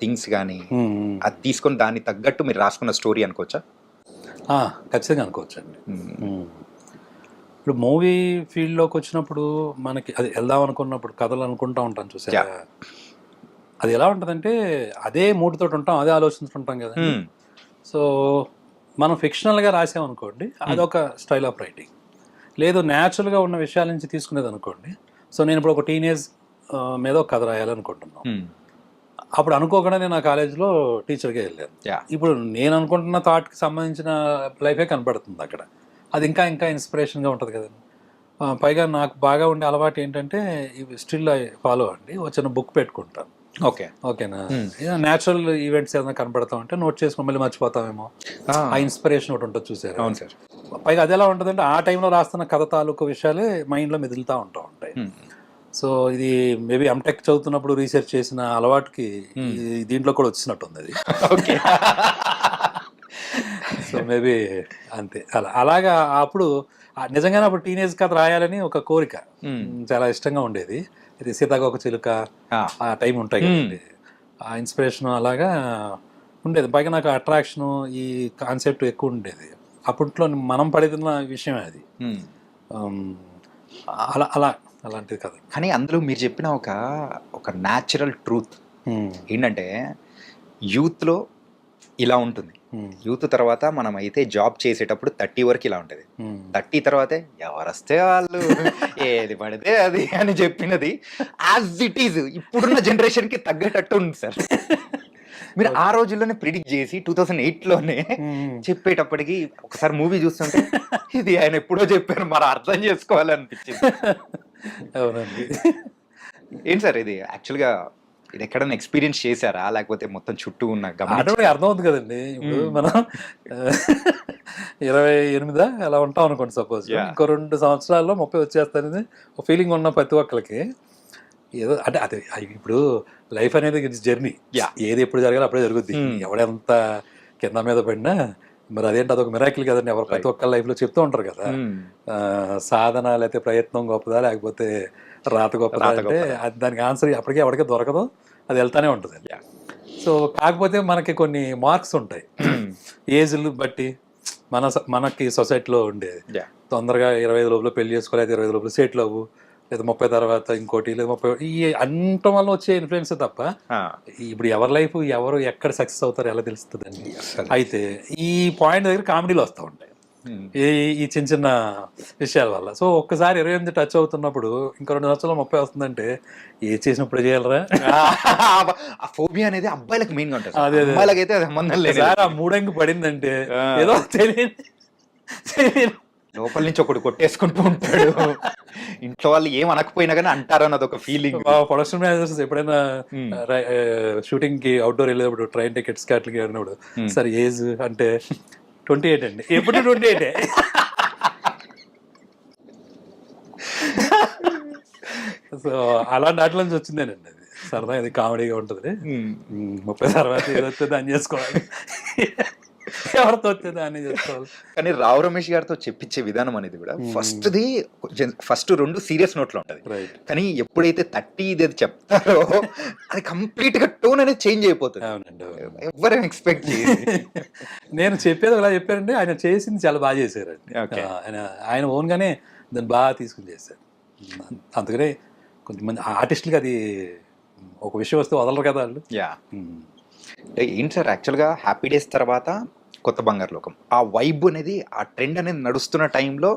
థింగ్స్ కానీ అది తీసుకొని దాన్ని తగ్గట్టు మీరు రాసుకున్న స్టోరీ అనుకోవచ్చా? ఖచ్చితంగా అనుకోవచ్చు అండి. ఇప్పుడు మూవీ ఫీల్డ్లోకి వచ్చినప్పుడు మనకి అది వెళ్దాం అనుకున్నప్పుడు కథలు అనుకుంటా ఉంటాం చూసారా, అది ఎలా ఉంటుందంటే అదే మూడుతోటి ఉంటాం, అదే ఆలోచిస్తుంటాం కదా. సో మనం ఫిక్షనల్గా రాసామనుకోండి అదొక స్టైల్ ఆఫ్ రైటింగ్, లేదు న్యాచురల్గా ఉన్న విషయాల నుంచి తీసుకునేది అనుకోండి. సో నేను ఇప్పుడు ఒక టీనేజ్ మీద ఒక కథ రాయాలనుకుంటున్నాను, అప్పుడు అనుకోకుండా నేను నా కాలేజీలో టీచర్గా వెళ్ళాను. ఇప్పుడు నేను అనుకుంటున్న థాట్కి సంబంధించిన లైఫే కనపడుతుంది అక్కడ, అది ఇంకా ఇంకా ఇన్స్పిరేషన్గా ఉంటుంది కదండి. పైగా నాకు బాగా ఉండే అలవాటు ఏంటంటే ఇవి స్టిల్ ఐ ఫాలో అండి, వచ్చిన బుక్ పెట్టుకుంటాను. ఓకేనా, న్యాచురల్ ఈవెంట్స్ ఏదైనా కనపడతాం అంటే నోట్ చేసుకుని మళ్ళీ మర్చిపోతామేమో, ఆ ఇన్స్పిరేషన్ ఒకటి ఉంటుంది చూసారు. అవును సార్. పైగా అది ఎలా ఉంటుందంటే ఆ టైంలో రాస్తున్న కథ తాలూకు విషయాలే మైండ్లో మెదులుతూ ఉంటాయి. సో ఇది మేబీ ఎంటెక్ చదువుతున్నప్పుడు రీసెర్చ్ చేసిన అలవాటుకి దీంట్లో కూడా వచ్చినట్టుంది అది. ఓకే. సో మేబీ అంతే అలాగా అప్పుడు నిజంగానే అప్పుడు టీనేజ్ కథ రాయాలని ఒక కోరిక, చాలా ఇష్టంగా ఉండేది. ఇది సీతాకోక చిలుక ఆ టైం ఉంటాయి కదండి, ఆ ఇన్స్పిరేషన్ అలాగా ఉండేది. పైగా నాకు అట్రాక్షను ఈ కాన్సెప్ట్ ఎక్కువ ఉండేది. అప్పట్లో మనం పడుతున్న విషయమే అది. అలా అలా అలాంటిది కదా. కానీ అందులో మీరు చెప్పిన ఒక న్యాచురల్ ట్రూత్ ఏంటంటే యూత్లో ఇలా ఉంటుంది, యూత్ తర్వాత మనం అయితే జాబ్ చేసేటప్పుడు 30 వరకు ఇలా ఉంటుంది, 30 తర్వాతే ఎవరు వస్తే వాళ్ళు ఏది పడితే అది అని చెప్పినది యాజ్ ఇట్ ఈజ్ ఇప్పుడున్న జనరేషన్కి తగ్గేటట్టు ఉంది సార్. మీరు ఆ రోజుల్లోనే ప్రిడిక్ట్ చేసి 2008లోనే చెప్పేటప్పటికి ఒకసారి మూవీ చూస్తుంటే ఇది ఆయన ఎప్పుడో చెప్పారు మరి అర్థం చేసుకోవాలనిపించింది. అవునండి. ఏంటి సార్ ఇది యాక్చువల్గా ఇది ఎక్కడైనా ఎక్స్పీరియన్స్ చేశారా, లేకపోతే మొత్తం చుట్టూ ఉన్న ఆటోమేటిక్ అర్థం అవుతుంది కదండి. ఇప్పుడు మనం 28 అలా ఉంటాం అనుకోండి సపోజ్, ఇంకో 2 సంవత్సరాల్లో 30 వచ్చేస్తారని ఒక ఫీలింగ్ ఉన్న ప్రతి ఒక్కరికి ఏదో అంటే అది ఇప్పుడు లైఫ్ అనేది జర్నీ, ఏది ఎప్పుడు జరగాలి అప్పుడే జరుగుద్ది. ఎవడెంత కింద మీద పడినా మరి అదేంటి అదొక మిరాకిల్ కదండి. ఎవరు ప్రతి ఒక్క లైఫ్లో చెప్తూ ఉంటారు కదా, సాధన లేకపోతే ప్రయత్నం గొప్పదా లేకపోతే రాత గొప్పదా అంటే దానికి ఆన్సర్ అప్పటికే ఎవరికే దొరకదు, అది వెళ్తానే ఉంటుంది. సో కాకపోతే మనకి కొన్ని మార్క్స్ ఉంటాయి ఏజ్లు బట్టి, మనకి సొసైటీలో ఉండేది. తొందరగా 25 లోపల పెళ్లి చేసుకోలేదు, 25 లోపల సెటిల్ అవ్వు, లేదా 30 తర్వాత ఇంకోటి, లేదా 30 ఈ అంటం వల్ల వచ్చే ఇన్ఫ్లుయెన్స్ తప్ప ఇప్పుడు ఎవరి లైఫ్ ఎవరు ఎక్కడ సక్సెస్ అవుతారో ఎలా తెలుస్తుందండి. అయితే ఈ పాయింట్ దగ్గర కామెడీలు వస్తూ ఉంటాయి ఈ చిన్న చిన్న విషయాల వల్ల. సో ఒక్కసారి 28 టచ్ అవుతున్నప్పుడు ఇంకా 2 సంవత్సరాలు 30 వస్తుందంటే ఏ చేసినప్పుడు చేయాలరా ఫోబియా అనేది అబ్బాయిలకు మెయిన్ గా ఉంటుంది. అదే అమ్మాయిలకైతే అది సంబంధం లేదు. ఆ మూడంగి పడిందంటే ఏదో తెలియదు లోపల నుంచి ఒకటి కొట్టేసుకుంటూ ఉంటాడు, ఇంట్లో వాళ్ళు ఏం అనకపోయినా కానీ అంటారు అన్నది ఒక ఫీలింగ్. ప్రొడక్షన్ మేనేజర్స్ ఎప్పుడైనా షూటింగ్ కి అవుట్డోర్ వెళ్ళేటప్పుడు ట్రైన్ టికెట్స్ అట్లకి వెళ్ళినప్పుడు సార్ ఏజ్ అంటే 28 అండి, ఎప్పుడు 28. సో అలాంటి వాటి నుంచి వచ్చిందేనండి అది. సరదా ఇది కామెడీగా ఉంటుంది. 30 తర్వాత ఏదో వస్తే దాన్ని చేసుకోవాలి, ఎవరితో వస్తే దాన్ని చేసుకోవాలి. కానీ రావు రమేష్ గారితో చెప్పించే విధానం అనేది కూడా ఫస్ట్ 2 సీరియస్ నోట్లో ఉంటుంది, కానీ ఎప్పుడైతే 30 ఇది చెప్తారో అది కంప్లీట్ గా టోన్ అనేది చేంజ్ అయిపోతుంది. అవునండి, ఎవరేం ఎక్స్పెక్ట్ చేయాలి. నేను చెప్పేది అలా చెప్పారంటే ఆయన చేసింది చాలా బాగా చేశారండి. ఆయన ఓన్ గానే దాన్ని బాగా తీసుకుని చేశారు. అందుకనే కొంతమంది ఆర్టిస్టులకి అది ఒక విషయం వస్తే వదలరు కదా వాళ్ళు. ఏంటి సార్ యాక్చువల్గా హ్యాపీ డేస్ తర్వాత కొత్త బంగారు లోకం ఆ వైబ్ అనేది ఆ ట్రెండ్ అనేది నడుస్తున్న టైంలో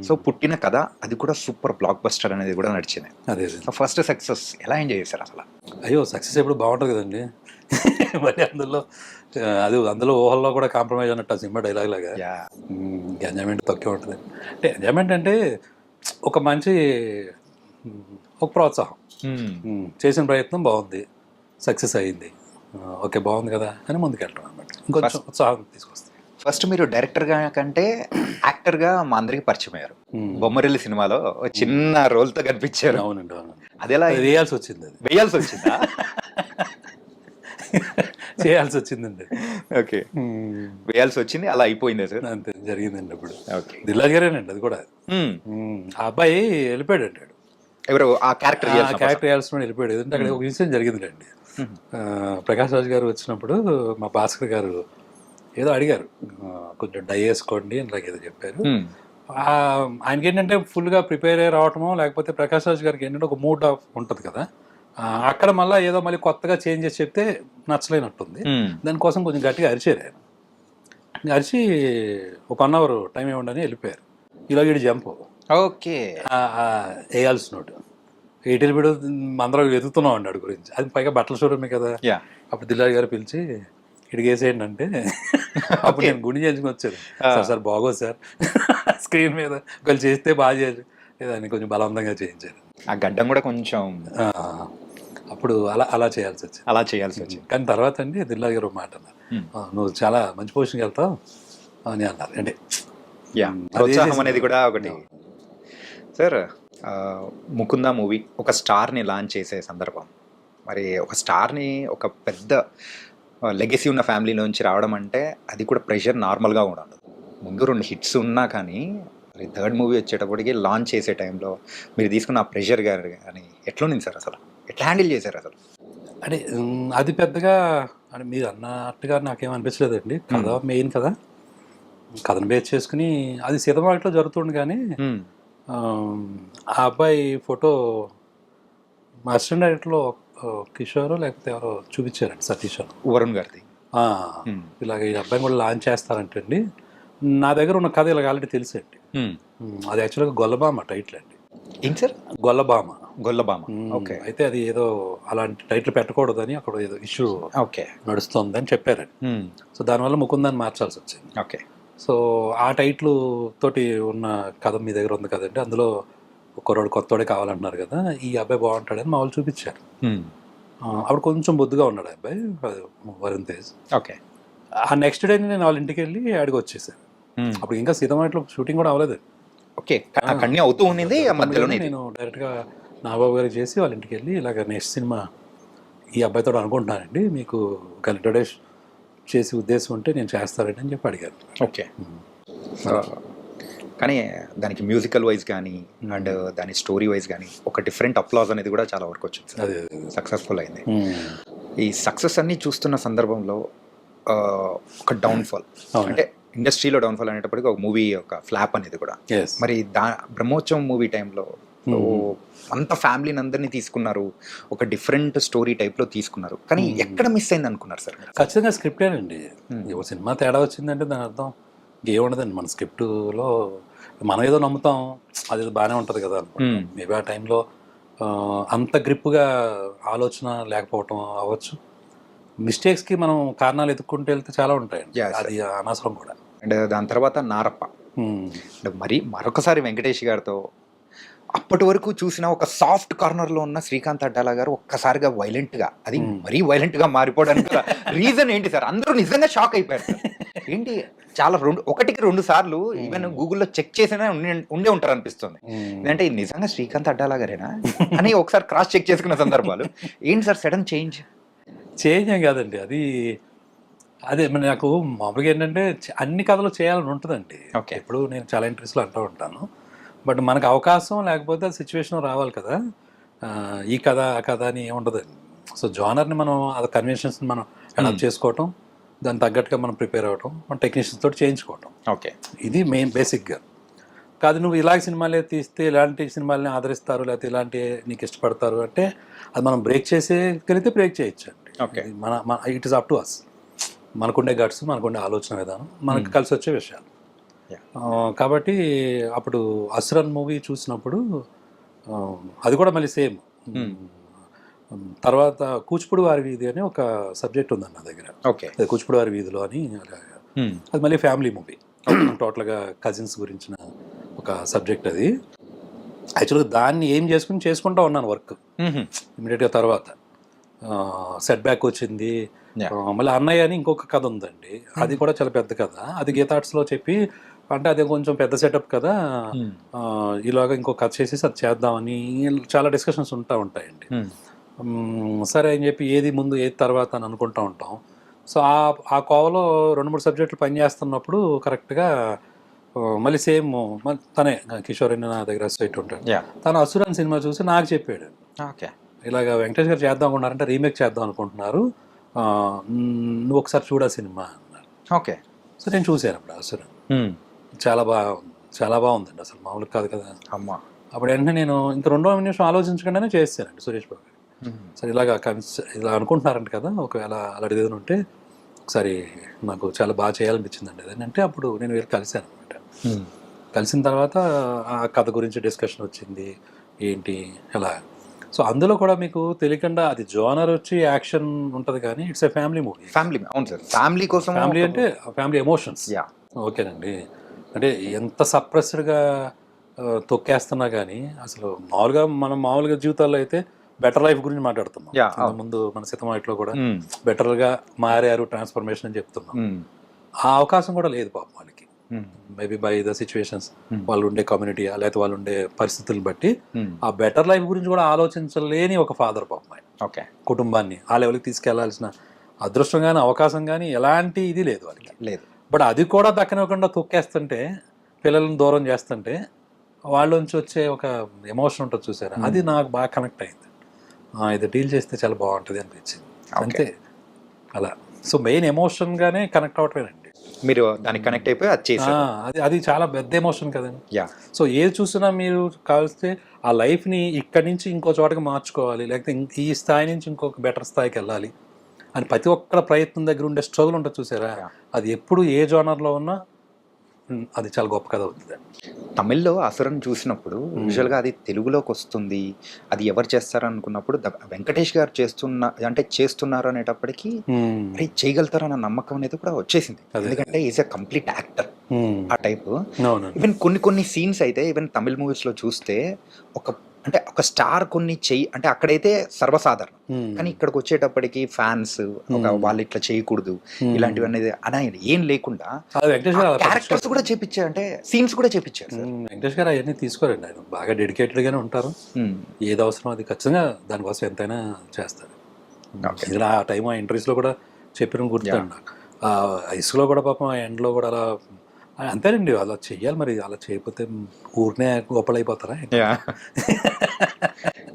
సో పుట్టిన కథ అది కూడా సూపర్ బ్లాక్ బస్టర్ అనేది కూడా నడిచింది. అదే ఫస్ట్ సక్సెస్ ఎలా ఎంజాయ్ చేశారు అసలు? అయ్యో సక్సెస్ ఎప్పుడు బాగుంటుంది కదండి. మరి అందులో ఊహల్లో కూడా కాంప్రమైజ్ అన్నట్టు ఆ సినిమా డైలాగ్ లాగా ఎంజాయ్మెంట్ తక్కువ ఉంటుంది. అంటే ఎంజాయ్మెంట్ అంటే ఒక మంచి ఒక ప్రోత్సాహం, చేసిన ప్రయత్నం బాగుంది, సక్సెస్ అయ్యింది, ఓకే బాగుంది కదా అని ముందుకెళ్ళడం అన్నమాట. ఇంకొంచెం ఉత్సాహం తీసుకొస్తాం. ఫస్ట్ మీరు డైరెక్టర్ గా కంటే యాక్టర్ గా మా అందరికి పరిచయం అయ్యారు. బొమ్మరిల్లి సినిమాలో చిన్న రోల్ తో కనిపించారు. అవునండి, అవునండి. అది ఎలా వేయాల్సి వచ్చింది, అది వేయాల్సి వచ్చిందా? చేయాల్సి వచ్చిందండి. ఓకే, వేయాల్సి వచ్చింది, అలా అయిపోయింది సార్. అంతే జరిగిందండి. ఇప్పుడు ఓకే, దిల్రాజు గారేనండి అది కూడా. ఆ అబ్బాయి వెళ్ళిపోయాడు అంటాడు, ఎవరు ఆ క్యారెక్టర్ వేయాల్సిన వెళ్ళిపోయాడు. ఎందుకంటే అక్కడ ఒక ఇన్సిడెంట్ జరిగిందండి. ప్రకాష్ రాజ్ గారు వచ్చినప్పుడు మా భాస్కర్ గారు ఏదో అడిగారు, కొంచెం డై వేసుకోండి అని ఏదో చెప్పారు. ఆయనకి ఏంటంటే ఫుల్గా ప్రిపేర్ అయ్యి రావటమో లేకపోతే ప్రకాష్ రాజ్ గారికి ఏంటంటే ఒక మూడ్ ఆఫ్ ఉంటుంది కదా, అక్కడ మళ్ళీ కొత్తగా చేంజ్ చేసి చెప్తే నచ్చలేనట్టుంది. దానికోసం కొంచెం గట్టిగా అరిచారు. ఆయన అరిచి ఒక 1 hour టైం ఇవ్వండి అని వెళ్ళిపోయారు. ఇలా వీడు జంప్ ఓకే వేయాల్సినోడు ఏటీలు వీడు అందరం వెతుకుతున్నాం అండి వాడి గురించి. అది పైగా బట్టల షోరూమే కదా. అప్పుడు దిల్రాజు గారు పిలిచి ఇడికి వేసేయండి అంటే అప్పుడు నేను గుండె చేయించుకుని వచ్చాను. సార్ బాగోదు సార్, స్క్రీన్ మీద ఒకళ్ళు చేస్తే బాగా చేయాలి, దాన్ని కొంచెం బలవంతంగా చేయించారు. ఆ గడ్డం కూడా కొంచెం అప్పుడు అలా చేయాల్సి వచ్చింది. కానీ తర్వాత అండి దిల్రాజు గారు మాట అన్నారు, నువ్వు చాలా మంచి పొజిషన్కి వెళ్తావు అని అన్నారు. అంటే ప్రోత్సాహం అనేది కూడా ఒకటి. సార్ ముకుందా మూవీ ఒక స్టార్ని లాంచ్ చేసే సందర్భం, మరి ఒక స్టార్ని ఒక పెద్ద లెగసీ ఉన్న ఫ్యామిలీలోంచి రావడం అంటే అది కూడా ప్రెషర్ నార్మల్గా ఉండదు. ముందు 2 హిట్స్ ఉన్నా కానీ మరి థర్డ్ మూవీ వచ్చేటప్పటికి లాంచ్ చేసే టైంలో మీరు తీసుకున్న ఆ ప్రెషర్ గారు కానీ ఎట్లుంది సార్, అసలు ఎట్లా హ్యాండిల్ చేశారు అసలు? అంటే అది పెద్దగా అంటే మీరు అన్నట్టుగా నాకేం అనిపించలేదండి. కథ మెయిన్ కదా, కథను బేస్ చేసుకుని అది సీతమాటలో జరుగుతుంది. కానీ ఆ అబ్బాయి ఫోటో మా అసిస్టెంట్ డైరెక్టర్లో కిషోర్ లేకపోతే ఎవరో చూపించారండి, సతీష్ అని. వరుణ్ గారిది. ఇలాగ ఈ అబ్బాయిని కూడా లాంచ్ చేస్తారంటండి. నా దగ్గర ఉన్న కథ ఇలాగ ఆల్రెడీ తెలిసండి. అది యాక్చువల్గా గొల్లబామ టైటిల్ అండి. ఏం సార్? గొల్లబామ. ఓకే. అయితే అది ఏదో అలాంటి టైటిల్ పెట్టకూడదని అక్కడ ఏదో ఇష్యూ ఓకే నడుస్తుంది అని చెప్పారండి. సో దానివల్ల ముకుందాన్ని మార్చాల్సి వచ్చింది. ఓకే. సో ఆ టైటిల్ తోటి ఉన్న కథ మీ దగ్గర ఉంది కదండి, అందులో కుర్రాడు కొత్తోడే కావాలంటున్నారు కదా, ఈ అబ్బాయి బాగుంటాడని మా వాళ్ళు చూపించారు. అప్పుడు కొంచెం బొద్దుగా ఉన్నాడు ఆ అబ్బాయి, వరుణ్ తేజ్. ఓకే. ఆ నెక్స్ట్ డే నేను వాళ్ళ ఇంటికి వెళ్ళి అడిగి వచ్చేసాను. అప్పుడు ఇంకా సీతమాటలో షూటింగ్ కూడా అవ్వలేదు. ఓకే. కన్నీ అవుతూ ఉండింది మధ్యలోనే. నేను డైరెక్ట్గా నాగబాబు గారికి చేసి వాళ్ళ ఇంటికి వెళ్ళి ఇలాగ నెక్స్ట్ సినిమా ఈ అబ్బాయితో అనుకుంటున్నానండి, మీకు ఒక ఇంట్రొడ్యూస్ చేసి ఉద్దేశం ఉంటే నేను చేస్తానండి అని చెప్పి అడిగారు. ఓకే. కానీ దానికి మ్యూజికల్ వైజ్ కానీ అండ్ దాని స్టోరీ వైజ్ కానీ ఒక డిఫరెంట్ అప్లాజ్ అనేది కూడా చాలా వరకు వచ్చింది. అదే సక్సెస్ఫుల్ అయింది. ఈ సక్సెస్ అన్ని చూస్తున్న సందర్భంలో ఒక డౌన్ఫాల్, అంటే ఇండస్ట్రీలో డౌన్ఫాల్ అనేటప్పటికి ఒక మూవీ ఒక ఫ్లాప్ అనేది కూడా. మరి బ్రహ్మోత్సవం మూవీ టైంలో అంత ఫ్యామిలీని అందరినీ తీసుకున్నారు, ఒక డిఫరెంట్ స్టోరీ టైప్లో తీసుకున్నారు, కానీ ఎక్కడ మిస్ అయింది అనుకున్నారు సార్? ఖచ్చితంగా స్క్రిప్టేనండి. ఒక సినిమా తేడా వచ్చిందంటే దాని అర్థం ఏముండదండి. మన స్క్రిప్టులో మనం ఏదో నమ్ముతాం, అది బాగానే ఉంటుంది కదా అనుకుంటాం. మేబీ ఆ టైంలో అంత గ్రిప్గా ఆలోచన లేకపోవటం అవ్వచ్చు. మిస్టేక్స్కి మనం కారణాలు ఎత్తుక్కుంటూ వెళ్తే చాలా ఉంటాయండి, అది అనవసరం కూడా. అండ్ దాని తర్వాత నారప్ప, మరి మరొకసారి వెంకటేష్ గారితో అప్పటి వరకు చూసిన ఒక సాఫ్ట్ కార్నర్లో ఉన్న శ్రీకాంత్ అడ్డాల గారు ఒక్కసారిగా వైలెంట్గా, అది మరీ వైలెంట్గా మారిపోవడానికి రీజన్ ఏంటి సార్? అందరూ నిజంగా షాక్ అయిపోయారు సార్. ఏంటి, చాలా 1కి 2 సార్లు ఈవెన్ గూగుల్లో చెక్ చేసినా ఉండే ఉంటారు అనిపిస్తుంది. అంటే నిజంగా శ్రీకాంత్ అడ్డాల గారేనా అని ఒకసారి క్రాస్ చెక్ చేసుకున్న సందర్భాలు ఏంటి సార్? సడన్ చేంజ్ ఏం కాదండి, అదే నాకు మామూలుగా ఏంటంటే అన్ని కథలు చేయాలని ఉంటుందండి. ఓకే. ఇప్పుడు నేను చాలా ఇంట్రెస్ట్లో అంటూ ఉంటాను, బట్ మనకు అవకాశం లేకపోతే సిచ్యువేషన్ రావాలి కదా. ఈ కథ ఆ కథ అని ఏముండదండి. సో జానర్ని మనం అది కన్వెన్షన్స్ని మనం అడాప్ట్ చేసుకోవటం, దానికి తగ్గట్టుగా మనం ప్రిపేర్ అవ్వటం, మన టెక్నీషియన్స్ తోటి చేయించుకోవటం. ఓకే. ఇది మెయిన్ బేసిక్గా. కాదు నువ్వు ఇలాంటి సినిమాలే తీస్తే ఇలాంటి సినిమాలని ఆదరిస్తారు, లేకపోతే ఇలాంటి నీకు ఇష్టపడతారు అంటే అది మనం బ్రేక్ చేసేగలిగితే బ్రేక్ చేయొచ్చు అండి. ఓకే. మన it is up to us. మనకుండే గట్స్, మనకుండే ఆలోచన విధానం, మనకు కలిసి వచ్చే విషయాలు. కాబట్టి అప్పుడు అసురన్ మూవీ చూసినప్పుడు అది కూడా మళ్ళీ సేమ్. తర్వాత కూచిపూడి వారి వీధి అని ఒక సబ్జెక్ట్ ఉందండి నా దగ్గర. ఓకే. కూచిపూడి వారి వీధిలో అని, అది మళ్ళీ ఫ్యామిలీ మూవీ, టోటల్గా కజిన్స్ గురించిన ఒక సబ్జెక్ట్ అది. యాక్చువల్గా దాన్ని ఏం చేసుకుంటూ ఉన్నాను వర్క్ ఇమీడియట్గా. తర్వాత సెట్ బ్యాక్ వచ్చింది. మళ్ళీ అన్నయ్య అని ఇంకొక కథ ఉందండి, అది కూడా చాలా పెద్ద కథ. అది గీతార్ట్స్లో చెప్పి, అంటే అది కొంచెం పెద్ద సెటప్ కదా, ఇలాగా ఇంకో కథ చేసేసి అది చేద్దామని చాలా డిస్కషన్స్ ఉంటాయండి. సరే అని చెప్పి ఏది ముందు ఏది తర్వాత అని అనుకుంటూ ఉంటాం. సో ఆ కోవలో 2-3 సబ్జెక్టులు పనిచేస్తున్నప్పుడు కరెక్ట్గా మళ్ళీ సేమ్ తనే కిషోర్ అని నా దగ్గర అసోసియేట్ ఉంటాడు. తను అసురన్ సినిమా చూసి నాకు చెప్పాడు, ఓకే ఇలాగ వెంకటేష్ గారు చేద్దాం అనుకుంటున్నారంటే రీమేక్ చేద్దాం అనుకుంటున్నారు, నువ్వు ఒకసారి చూడ సినిమా అన్నారు. ఓకే. సో నేను చూశాను అప్పుడు అసురన్. చాలా బాగుందండి, అసలు మామూలు కాదు కదా అమ్మా. అప్పుడు వెంటనే నేను ఇంక 2వ నిమిషం ఆలోచించకుండానే చేశానండి సురేష్ బాబు గారు. సరే ఇలా అనుకుంటున్నారంట కదా, ఒకవేళ అలాంటిది ఏదైనా ఉంటే ఒకసారి నాకు చాలా బాగా చేయాలనిపించిందండి అది అంటే. అప్పుడు నేను వెళ్ళి కలిశాను అనమాట. కలిసిన తర్వాత ఆ కథ గురించి డిస్కషన్ వచ్చింది, ఏంటి ఎలా. సో అందులో కూడా మీకు తెలియకుండా అది జోనర్ వచ్చి యాక్షన్ ఉంటుంది, కానీ it's a family movie. Family, అవును సార్, ఫ్యామిలీ కోసం. ఫ్యామిలీ అంటే ఫ్యామిలీ ఎమోషన్స్. ఓకేనండి. అంటే ఎంత సప్రెస్డ్గా తొక్కేస్తున్నా కానీ అసలు మామూలుగా జీవితాల్లో అయితే బెటర్ లైఫ్ గురించి మాట్లాడుతున్నాం. ముందు మన సీతమాటలో కూడా బెటర్గా మారారు, ట్రాన్స్ఫర్మేషన్ అని చెప్తున్నాం. ఆ అవకాశం కూడా లేదు పాపం వాళ్ళకి. మేబీ బై ద సిచ్యువేషన్స్, వాళ్ళు ఉండే కమ్యూనిటీ లేకపోతే వాళ్ళు ఉండే పరిస్థితులను బట్టి ఆ బెటర్ లైఫ్ గురించి కూడా ఆలోచించలేని ఒక ఫాదర్ పాపం ఆయన. ఓకే. కుటుంబాన్ని ఆ లెవెల్కి తీసుకెళ్లాల్సిన అదృష్టం కానీ అవకాశం కానీ ఎలాంటి ఇది లేదు వాళ్ళకి. లేదు. బట్ అది కూడా దక్కనివ్వకుండా తొక్కేస్తుంటే, పిల్లలను దూరం చేస్తుంటే వాళ్ళ నుంచి వచ్చే ఒక ఎమోషన్ ఉంటుంది చూసారా, అది నాకు బాగా కనెక్ట్ అయింది. ఇది డీల్ చేస్తే చాలా బాగుంటుంది అనిపించింది అంతే అలా. సో మెయిన్ ఎమోషన్గానే కనెక్ట్ అవటమేనండి. మీరు దానికి కనెక్ట్ అయిపోయి అది చేశారు. అది చాలా పెద్ద ఎమోషన్ కదండి. యా. సో ఏది చూసినా మీరు కావలిస్తే ఆ లైఫ్ని ఇక్కడి నుంచి ఇంకో చోటకి మార్చుకోవాలి, లేకపోతే ఈ స్థాయి నుంచి ఇంకొక బెటర్ స్థాయికి వెళ్ళాలి అని ప్రతి ఒక్కళ్ళ ప్రయత్నం దగ్గర ఉండే స్ట్రగుల్ ఉంటుంది చూసారా, అది ఎప్పుడు ఏ జోనర్లో ఉన్నా అది చాలా గొప్ప కథ అవుతుంది. తమిళ్లో అసురన్ చూసినప్పుడు యూజువల్గా అది తెలుగులోకి వస్తుంది, అది ఎవరు చేస్తారు అనుకున్నప్పుడు వెంకటేష్ గారు చేస్తున్నారు అనేటప్పటికీ అరే చేయగలుగుతారు అన్న నమ్మకం అనేది కూడా వచ్చేసింది. ఎందుకంటే ఈజ్ ఎ కంప్లీట్ యాక్టర్ ఆ టైప్. ఈవెన్ కొన్ని సీన్స్ అయితే ఈవెన్ తమిళ్ మూవీస్ లో చూస్తే ఒక స్టార్ కొన్ని అంటే అక్కడైతే సర్వసాధారణం, కానీ ఇక్కడికి వచ్చేటప్పటికి ఫ్యాన్స్ వాళ్ళు ఇట్లా చేయకూడదు ఇలాంటివన్నీ అనేది ఏం లేకుండా క్యారెక్టర్స్ కూడా చేపించారు, అంటే సీన్స్ కూడా చేపించారు. వెంకటేష్ గారు అవన్నీ తీసుకోరండి, ఆయన బాగా డెడికేటెడ్ గానే ఉంటారు. ఏది అవసరం అది ఖచ్చితంగా దానికోసం ఎంతైనా చేస్తారు. ఇలా ఆ టైం ఆ ఇంటర్వ్యూస్ లో కూడా చెప్పిన గుర్తుండి, ఆ ఇసుకలో కూడా పాపం ఆ ఎండ్లో కూడా అలా అంతేనండి, అలా చెయ్యాలి. మరి అలా చేయకపోతే ఊరినే గొప్పలైపోతారా?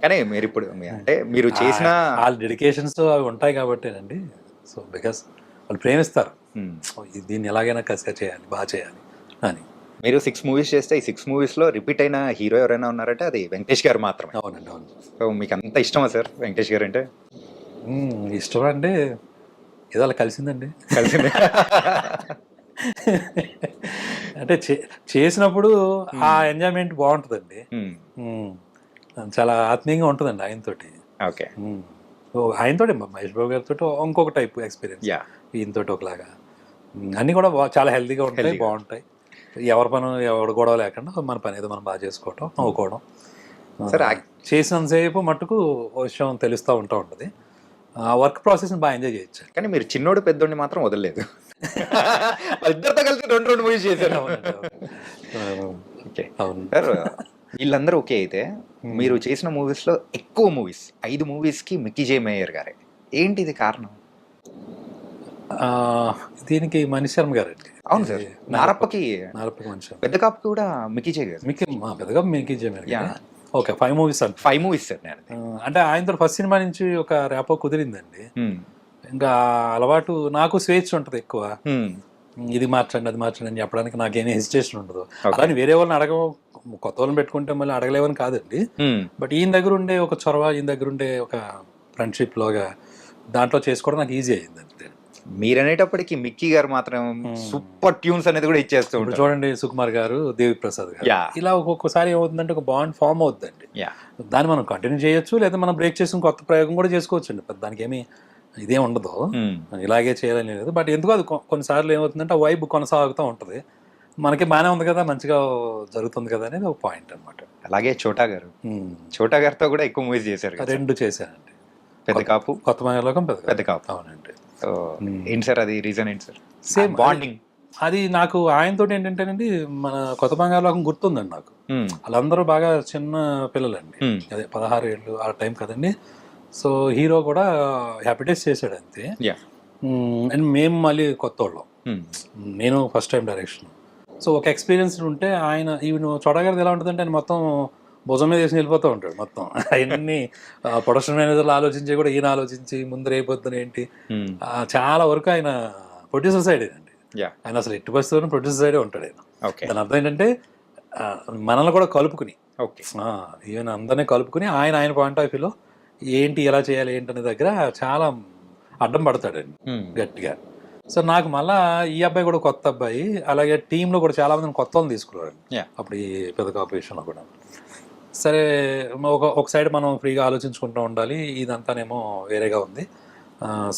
కానీ మీరు ఇప్పుడు అంటే మీరు చేసిన వాళ్ళ డెడికేషన్స్ అవి ఉంటాయి కాబట్టేనండి. సో బికాస్ వాళ్ళు ప్రేమిస్తారు, దీన్ని ఎలాగైనా కసిగా చేయాలి, బాగా చేయాలి అని. మీరు 6 మూవీస్ చేస్తే ఈ 6 మూవీస్లో రిపీట్ అయిన హీరో ఎవరైనా ఉన్నారంటే అది వెంకటేష్ గారు మాత్రమే. అవునండి, అవును. సో మీకు అంత ఇష్టమా సార్ వెంకటేష్ గారు అంటే? ఇష్టం అంటే ఏదో అలా కలిసిందండి. అంటే చేసినప్పుడు ఆ ఎంజాయ్మెంట్ బాగుంటుందండి, చాలా ఆత్మీయంగా ఉంటుందండి ఆయనతోటి. ఓకే. ఆయనతోటి మహేష్ బాబు గారితో ఇంకొక టైప్ ఎక్స్పీరియన్స్, ఈయనతోటి ఒకలాగా. అన్నీ కూడా చాలా హెల్తీగా ఉంటాయి, బాగుంటాయి. ఎవరి పని ఎవరు గొడవ లేకుండా మన పని ఏదో మనం బాగా చేసుకోవటం, నవ్వుకోవడం. చేసినంతసేపు మట్టుకు విషయం తెలుస్తూ ఉంటుంది. ఆ వర్క్ ప్రాసెస్ని బాగా ఎంజాయ్ చేయొచ్చు. కానీ మీరు చిన్నోడు పెద్దోడిని మాత్రం వదలలేదు, ఇద్దరితో కలిసి 2 మూవీస్ చేశారు. సార్ వీళ్ళందరూ ఓకే అయితే మీరు చేసిన మూవీస్లో ఎక్కువ మూవీస్ 5 మూవీస్కి మిక్కీ జే మేయర్ గారే, ఏంటి ఇది కారణం? దీనికి మణి శర్మ గారండి. అవును సార్. నారప్పకి మనిషి, పెద్ద కాపు కూడా మిక్కీ జే గారు. పెద్దగా మిక్కీ జే మేయర్. ఓకే, 5 మూవీస్ అండి. 5 మూవీస్ సార్. అంటే ఆయనతో ఫస్ట్ సినిమా నుంచి ఒక ర్యాపో కుదిరిందండి. ఇంకా అలవాటు నాకు స్వేచ్ఛ ఉంటుంది ఎక్కువ, ఇది మార్చండి అది మార్చండి అని చెప్పడానికి నాకేమీ హెసిటేషన్ ఉండదు. అలానే వేరే వాళ్ళని కొత్త వాళ్ళని పెట్టుకుంటే మళ్ళీ అడగలేవని కాదండి. బట్ ఈయన దగ్గర ఉండే ఒక చొరవ, ఈయన దగ్గర ఉండే ఒక ఫ్రెండ్షిప్ లాగా దాంట్లో చేసుకోవడం నాకు ఈజీ అయింది అంతే. మీరు అనేటప్పటికి మిక్కీ గారు మాత్రం సూపర్ ట్యూన్స్ అనేది కూడా ఇచ్చేస్తూ ఉంటారు. చూడండి, సుకుమార్ గారు, దేవి ప్రసాద్ గారు, ఇలా ఒక్కొక్కసారి ఏమవుతుందంటే ఒక బాండ్ ఫామ్ అవుతుందండి. దాన్ని మనం కంటిన్యూ చేయొచ్చు, లేదా మనం బ్రేక్ చేసి కొత్త ప్రయోగం కూడా చేసుకోవచ్చు అండి. దానికి ఏమి ఇదేం ఉండదు, ఇలాగే చేయాలని లేదు. బట్ ఎందుకు అది కొన్నిసార్లు ఏమవుతుందంటే ఆ వైబ్ కొనసాగుతూ ఉంటుంది, మనకి బాగానే ఉంది కదా, మంచిగా జరుగుతుంది కదా అనేది ఒక పాయింట్ అనమాట. అలాగే చోటా గారితో కూడా ఎక్కువ మూవీస్ చేశారు. 2 చేశానండి, పెద్ద కాపు, కొత్త బంగాళాఖాతం, పెద్ద కాపు. అవునండి. ఏంటి సార్ అది రీజన్ ఏంటి సార్? Same bonding. అది నాకు ఆయనతో ఏంటంటేనండి, మన కొత్త బంగాళాఖాతం గుర్తుందండి నాకు. వాళ్ళందరూ బాగా చిన్న పిల్లలండి, అదే 16 ఏళ్ళు ఆ టైం కదండి. సో హీరో కూడా హ్యాపీ డేస్ చేశాడు అంతే. అండ్ మేము మళ్ళీ కొత్త వాళ్ళం, నేను ఫస్ట్ టైం డైరెక్షన్. సో ఒక ఎక్స్పీరియన్స్ ఉంటే ఆయన ఈవెన్ చోటగారిది ఎలా ఉంటుందంటే ఆయన మొత్తం భుజం మీద వేసి వెళ్ళిపోతూ ఉంటాడు. మొత్తం అవన్నీ ప్రొడక్షన్ మేనేజర్లు ఆలోచించి కూడా ఈయన ఆలోచించి ముందు రేపొద్దున ఏంటి, చాలా వరకు ఆయన ప్రొడ్యూసర్ సైడే అండి. ఆయన అసలు ఎట్టి పరిస్థితుల్లో ప్రొడ్యూసర్ సైడే ఉంటాడు ఆయన. దాని అర్థం ఏంటంటే మనల్ని కూడా కలుపుకుని, ఈవెన్ అందరినీ కలుపుకుని ఆయన పాయింట్ ఆఫ్ వ్యూలో ఏంటి ఎలా చేయాలి ఏంటనే దగ్గర చాలా అడ్డం పడతాడండి గట్టిగా. సో నాకు మళ్ళా ఈ అబ్బాయి కూడా కొత్త అబ్బాయి, అలాగే టీంలో కూడా చాలా మందిని కొత్త వాళ్ళని తీసుకున్నారండి అప్పుడు ఈ పెద్ద కాంపిటీషన్లో కూడా. సరే ఒక సైడ్ మనం ఫ్రీగా ఆలోచించుకుంటూ ఉండాలి, ఇదంతానేమో వేరేగా ఉంది.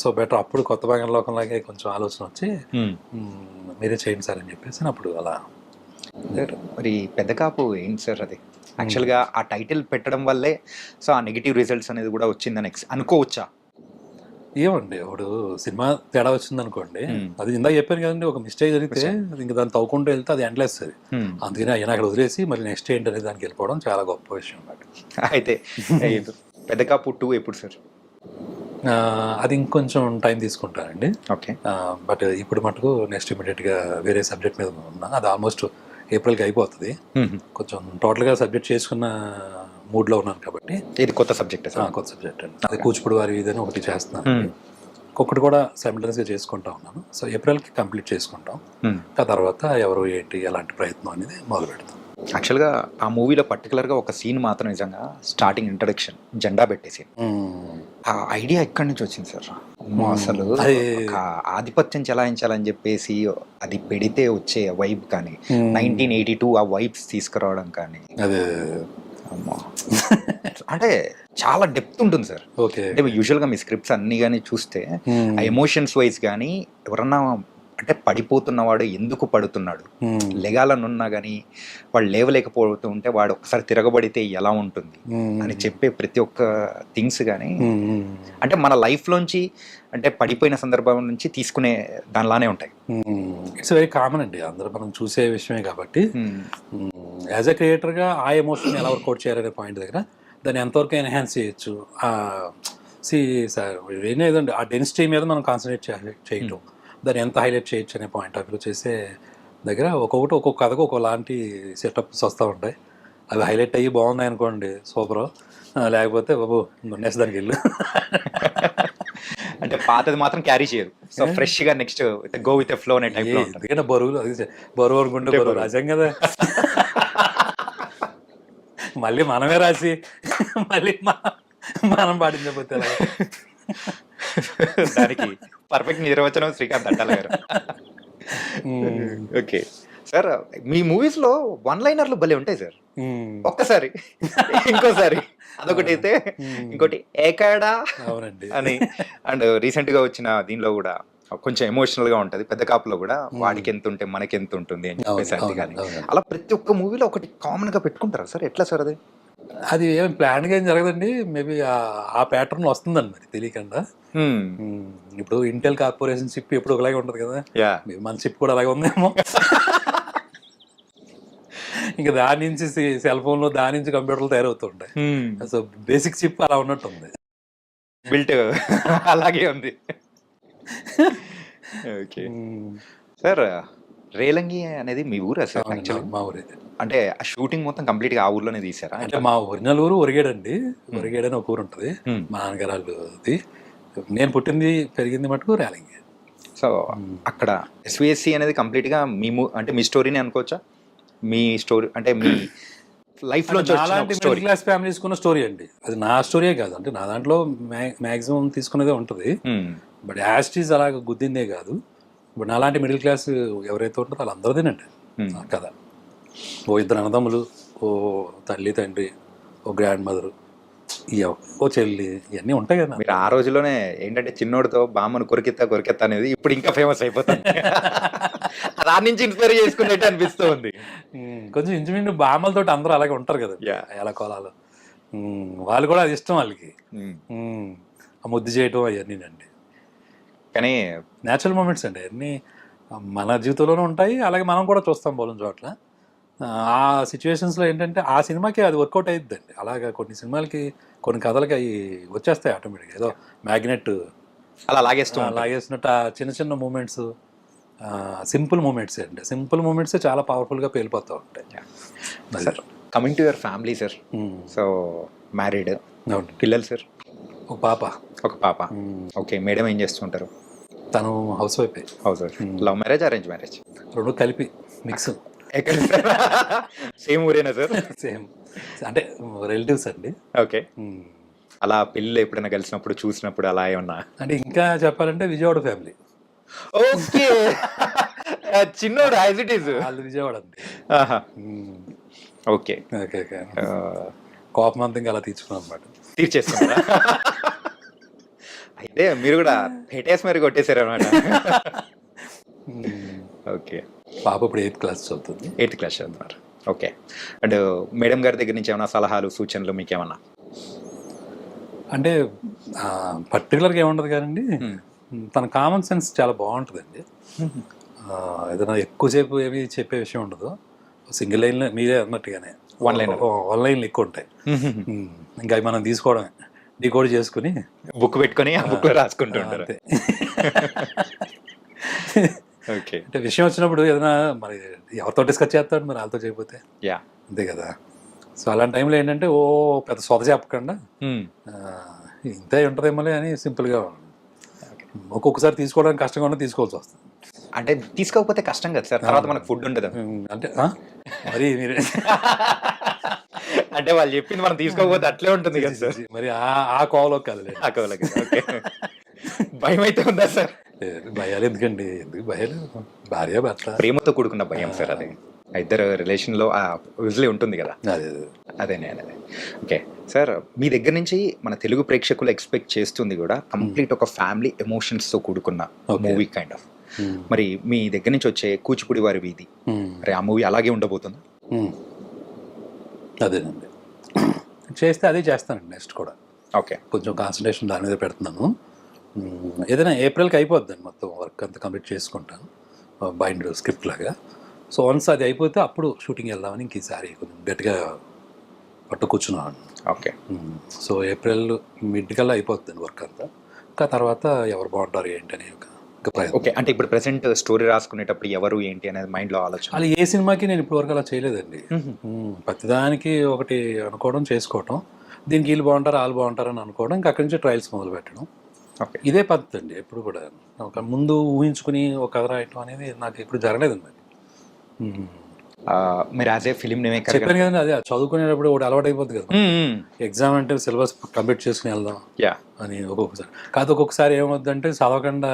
సో బెటర్ అప్పుడు కొత్త బంగాళాఖాతంలాగే కొంచెం ఆలోచన వచ్చి మీరే చేయండి సార్ అని చెప్పేసి అప్పుడు అలా. మరి పెద్ద కాపు ఏంటి సార్ అది? యాక్చువల్గా ఆ టైటిల్ పెట్టడం వల్లే సో ఆ నెగిటివ్ రిజల్ట్స్ అనేది కూడా వచ్చిందని అనుకోవచ్చా? ఏమండి ఇప్పుడు సినిమా తేడా వచ్చింది అనుకోండి, Hmm. అది ఇందాక చెప్పాను కదండి, ఒక మిస్టేక్ జరిగితే ఇంకా దాన్ని తవ్వుకుంటూ వెళ్తే అది ఎండ్లెస్ అది. అందుకని ఆయన అక్కడ వదిలేసి మళ్ళీ నెక్స్ట్ ఏంటి అనేది దానికి వెళ్ళిపోవడం చాలా గొప్ప విషయం అన్నమాట. అయితే పెద్ద కాపు 2 ఎప్పుడు సార్? అది ఇంకొంచెం టైం తీసుకుంటానండి. ఓకే. బట్ ఇప్పుడు మటుకు నెక్స్ట్ ఇమీడియట్గా వేరే సబ్జెక్ట్ మీద ఉన్నా. అది ఆల్మోస్ట్ ఏప్రిల్కి అయిపోతుంది. కొంచెం టోటల్గా సబ్జెక్ట్ చేసుకున్న మూడ్లో ఉన్నాను కాబట్టి. ఇది కొత్త సబ్జెక్ట్ సార్? కొత్త సబ్జెక్ట్ అండి. అది కూచిపూడి వారి ఇదని ఒకటి చేస్తున్నాను, ఒక్కొక్కటి కూడా సైమిల్టేనియస్గా చేసుకుంటా ఉన్నాను. సో ఏప్రిల్కి కంప్లీట్ చేసుకుంటాం. ఆ తర్వాత ఎవరు ఏంటి ఎలాంటి ప్రయత్నం అనేది మొదలు పెడతాం. యాక్చువల్గా ఆ మూవీలో పర్టికులర్గా ఒక సీన్ మాత్రం నిజంగా స్టార్టింగ్ ఇంట్రడక్షన్ జెండా పెట్టేసి ఆ ఐడియా ఎక్కడి నుంచి వచ్చింది సార్? అసలు ఒక ఆధిపత్యం చెలాయించాలని చెప్పేసి అది పెడితే వచ్చే వైబ్ కానీ 1982 ఆ వైబ్స్ తీసుకురావడం కానీ అదే అంటే చాలా డెప్త్ ఉంటుంది సార్. ఓకే. అంటే యూజువల్గా మీ స్క్రిప్ట్స్ అన్ని కానీ చూస్తే ఆ ఎమోషన్స్ వైజ్ కానీ ఎవరన్నా అంటే పడిపోతున్నవాడు ఎందుకు పడుతున్నాడు, లెగాలనున్నా కానీ వాడు లేవలేకపోతూ ఉంటే వాడు ఒకసారి తిరగబడితే ఎలా ఉంటుంది అని చెప్పే ప్రతి ఒక్క థింగ్స్ కానీ అంటే మన లైఫ్లోంచి అంటే పడిపోయిన సందర్భం నుంచి తీసుకునే దానిలానే ఉంటాయి. ఇట్స్ వెరీ కామన్ అండి, అందరూ మనం చూసే విషయమే కాబట్టి యాజ్ ఎ క్రియేటర్గా ఆ ఎమోషన్ ఎలా వర్కౌట్ చేయాలనే పాయింట్ దగ్గర దాన్ని ఎంతవరకు ఎన్హాన్స్ చేయొచ్చు. సార్ ఏదండి ఆ డెన్సిటీ మీద మనం కాన్సన్ట్రేట్ చేయటం, దాన్ని ఎంత హైలైట్ చేయొచ్చు అనే పాయింట్ ఆఫ్ వ్యూ చేసే దగ్గర ఒక్కొక్క కథకు ఒకలాంటి సెటప్స్ వస్తూ ఉంటాయి. అవి హైలైట్ అయ్యి బాగున్నాయి అనుకోండి సూపర్, లేకపోతే బాబు నెక్స్ట్ దానికి వెళ్ళు. అంటే పాతది మాత్రం క్యారీ చేయరు, సో ఫ్రెష్ గా నెక్స్ట్ గో విత్ ఫ్లో అనే టైప్ లో. ఎందుకంటే బరువు అనుకుంటే బరువు రాసాం కదా, మళ్ళీ మనమే రాసి మళ్ళీ మనం పాటించకపోతే దానికి పర్ఫెక్ట్ నిర్వచనం శ్రీకాంత్ అట్టాల గారు. ఓకే సార్, మీ మూవీస్ లో వన్ లైనర్లు భలే ఉంటాయి సార్. ఒక్కసారి ఇంకోసారి అదొకటి అయితే ఇంకోటి ఏకాడా అవునండి అని. అండ్ రీసెంట్ గా వచ్చిన దీనిలో కూడా కొంచెం ఎమోషనల్ గా ఉంటది, పెద్ద కాపులో కూడా వాడికి ఎంత ఉంటే మనకి ఎంత ఉంటుంది అని చెప్పేసి అది కానీ అలా ప్రతి ఒక్క మూవీలో ఒకటి కామన్ గా పెట్టుకుంటారా సార్? ఎట్లా సార్ అది? అది ఏం ప్లాన్గా ఏం జరగదండి, మేబీ ఆ ప్యాటర్న్ వస్తుందండి మరి తెలియకుండా. ఇప్పుడు ఇంటెల్ కార్పొరేషన్ చిప్ ఎప్పుడు ఒకలాగే ఉంటుంది కదా, మన చిప్ కూడా అలాగే ఉందేమో. ఇంకా దాని నుంచి సెల్ ఫోన్ లో దాని నుంచి కంప్యూటర్లు తయారవుతుంటాయి. సో బేసిక్ చిప్ అలా ఉన్నట్టు ఉంది, బిల్ట్ అలాగే ఉంది. ఓకే సార్, రేలంగి అనేది మీ ఊరా సార్? యాక్చువల్లీ మా ఊరే. అంటే ఆ షూటింగ్ మొత్తం కంప్లీట్ గా ఆ ఊర్లోనే తీసారా? అంటే మా ఒరిజినల్ ఊరు ఒరిగేడండి, ఒరిగేడు అని ఒక ఊరు ఉంటుంది మా నాన్నగారాళ్ళది. నేను పుట్టింది పెరిగింది మటుకు రేలంగి. సో అక్కడ ఎస్విఎస్సి అనేది కంప్లీట్ గా అంటే మీ స్టోరీని అనుకోవచ్చా? మీ స్టోరీ అంటే మీ లైఫ్ లో మిడిల్ క్లాస్ ఫ్యామిలీ తీసుకున్న స్టోరీ అండి. అది నా స్టోరీయే కాదు, అంటే నా దాంట్లో మ్యాక్సిమం తీసుకునేదే ఉంటుంది. బట్ యాస్టీస్ అలాగ గుద్దిందే కాదు. ఇప్పుడు నాలాంటి మిడిల్ క్లాస్ ఎవరైతే ఉంటారో వాళ్ళందరిదేనండి కదా. ఓ ఇద్దరు అన్నదమ్ములు, ఓ తల్లి తండ్రి, ఓ గ్రాండ్ మదరు, ఓ చెల్లి, ఇవన్నీ ఉంటాయి కదా. మీరు ఆ రోజులోనే ఏంటంటే చిన్నోడితో బామ్మను కొరికెత్తా అనేది ఇప్పుడు ఇంకా ఫేమస్ అయిపోతుంది. దాని నుంచి ఇన్స్పైర్ చేసుకున్నట్టు అనిపిస్తూ ఉంది. కొంచెం ఇంచుమించు బామ్మలతో అందరూ అలాగే ఉంటారు కదా, ఎలా కోలాలు. వాళ్ళు కూడా అది ఇష్టం వాళ్ళకి, ఆ ముద్దు చేయటం అవన్నీనండి. కానీ న్యాచురల్ మూమెంట్స్ అండి అన్నీ మన జీవితంలోనే ఉంటాయి, అలాగే మనం కూడా చూస్తాం బోలం చోట్ల. ఆ సిచ్యువేషన్స్లో ఏంటంటే ఆ సినిమాకి అది వర్కౌట్ అయ్యిద్దండి. అలాగా కొన్ని సినిమాలకి కొన్ని కథలకి అవి వచ్చేస్తాయి ఆటోమేటిక్గా, ఏదో మ్యాగ్నెట్ అలా లాగేస్తున్నట్టు. ఆ చిన్న చిన్న మూమెంట్స్, సింపుల్ మూమెంట్స్ అండి, సింపుల్ మూమెంట్సే చాలా పవర్ఫుల్గా పేలిపోతూ ఉంటాయి. Sir coming to your family sir, so married, పిల్లలు సార్? ఒక పాప. ఓకే, మేడం ఏం చేస్తుంటారు? తను house wife. Love marriage, arrange marriage? రెండు కలిపి మిక్స్. ఎక్కడ సేమ్ ఊరేనా సార్? సేమ్, అంటే రిలేటివ్స్ అండి. ఓకే, అలా పిల్లలు ఎప్పుడైనా కలిసినప్పుడు చూసినప్పుడు అలా ఏమన్నా? అంటే ఇంకా చెప్పాలంటే విజయవాడ ఫ్యామిలీ. ఓకే, చిన్నోడు యాజ్ ఇట్ ఈజ్ వాళ్ళు విజయవాడ అండి. ఓకే ఓకే ఓకే, కోపం అంతా ఇంకా అలా తీర్చుకున్నాం అన్నమాట. తీర్చేస్తున్నారా? అయితే మీరు కూడా హెటేస్ మరి కొట్టేశారు అనమాట. ఓకే, పాప ఇప్పుడు 8th క్లాస్ చదువుతుంది. 8th క్లాస్ చదువుతున్నారు. ఓకే, అండ్ మేడం గారి దగ్గర నుంచి ఏమైనా సలహాలు సూచనలు మీకేమన్నా? అంటే పర్టికులర్గా ఏముండదు కానండి, తన కామన్ సెన్స్ చాలా బాగుంటుందండి. ఏదైనా ఎక్కువసేపు ఏమి చెప్పే విషయం ఉండదు. సింగిల్ లైన్లో మీరే అన్నట్టుగానే వన్ లైన్లు ఎక్కువ ఉంటాయి. ఇంకా అవి మనం తీసుకోవడమే, డీకోడ్ చేసుకుని బుక్ పెట్టుకొని ఆ బుక్ లో రాసుకుంటూ ఉంటారు. అంతే. ఓకే. అంటే విషయం వచ్చినప్పుడు ఏదైనా మరి ఎవరితో డిస్కస్ చేస్తాడు, మరి వాళ్ళతో చేయకపోతే యా. అంతే కదా. సో అలాంటి టైంలో ఏంటంటే ఓ పెద్ద సొద చెప్పకుండా ఇంతే ఉంటుందేమోలే అని సింపుల్గా ఒక్కొక్కసారి తీసుకోవడానికి కష్టంగా ఉన్నా తీసుకోవాల్సి వస్తుంది. అంటే తీసుకోకపోతే కష్టం కదా సార్, తర్వాత మనకు ఫుడ్ ఉండదు. అంటే మరి మీరే అంటే వాళ్ళు చెప్పింది మనం తీసుకోకపోతే అట్లే ఉంటుంది కదా సార్. మరి ఆ కోవలోకి కదలే. ఓకే. భయం అయితే ఉందా సార్? భయాలు ఎందుకండి, ఎందుకు భయాలు? భార్య భర్త ప్రేమతో కూడుకున్న భయం సార్, అది ఇద్దరు రిలేషన్ లో యూజువల్లీ ఉంటుంది కదా. అదే. ఓకే సార్, మీ దగ్గర నుంచి మన తెలుగు ప్రేక్షకులు ఎక్స్పెక్ట్ చేస్తుంది కూడా కంప్లీట్ ఒక ఫ్యామిలీ ఎమోషన్స్ తో కూడుకున్న మూవీ కైండ్ ఆఫ్. మరి మీ దగ్గర నుంచి వచ్చే కూచిపూడి వారి వీధి, మరి ఆ మూవీ అలాగే ఉండబోతుందా? అదేనండి, చేస్తే అదే చేస్తానండి నెక్స్ట్ కూడా. ఓకే. కొంచెం కాన్సన్ట్రేషన్ దాని మీద పెడుతున్నాను. ఏదైనా ఏప్రిల్కి అయిపోద్దండి మొత్తం వర్క్ అంతా కంప్లీట్ చేసుకుంటాను, బైండ్ స్క్రిప్ట్ లాగా. సో వన్స్ అది అయిపోతే అప్పుడు షూటింగ్ వెళ్దామని ఇంక ఈసారి కొంచెం గట్టిగా పట్టు కూర్చున్నాను. ఓకే. సో ఏప్రిల్ మిడ్ కల్లా అయిపోతుంది వర్క్ అంతా. ఇంకా తర్వాత ఎవరు బాగుంటారు ఏంటి అని ఓకే. అంటే ఇప్పుడు ప్రెసెంట్ స్టోరీ రాసుకునేటప్పుడు ఎవరు ఏంటి అనేది మైండ్లో ఆలోచన? అలా ఏ సినిమాకి నేను ఇప్పుడు వరకు అలా చేయలేదండి. ప్రతిదానికి ఒకటి అనుకోవడం, చేసుకోవడం, దీనికి వీళ్ళు బాగుంటారు వాళ్ళు బాగుంటారు అని అనుకోవడం, ఇంకా అక్కడి నుంచి ట్రయల్స్ మొదలు పెట్టడం. ఇదే పద్ధతి అండి. ఎప్పుడు కూడా ఒక ముందు ఊహించుకుని ఒక కథ రాయటం అనేది నాకు ఎప్పుడు జరగలేదండి. మరి మీరు యాజ్ ఏ ఫిలిం మేకర్ చెప్పాను కదండి, అదే చదువుకునేటప్పుడు ఒకటి అలవాటు అయిపోతుంది కదా. ఎగ్జామ్ అంటే సిలబస్ కంప్లీట్ చేసుకుని వెళ్దాం అని ఒక్కొక్కసారి కాదు. ఒక్కొక్కసారి ఏమవుద్దంటే చదవకుండా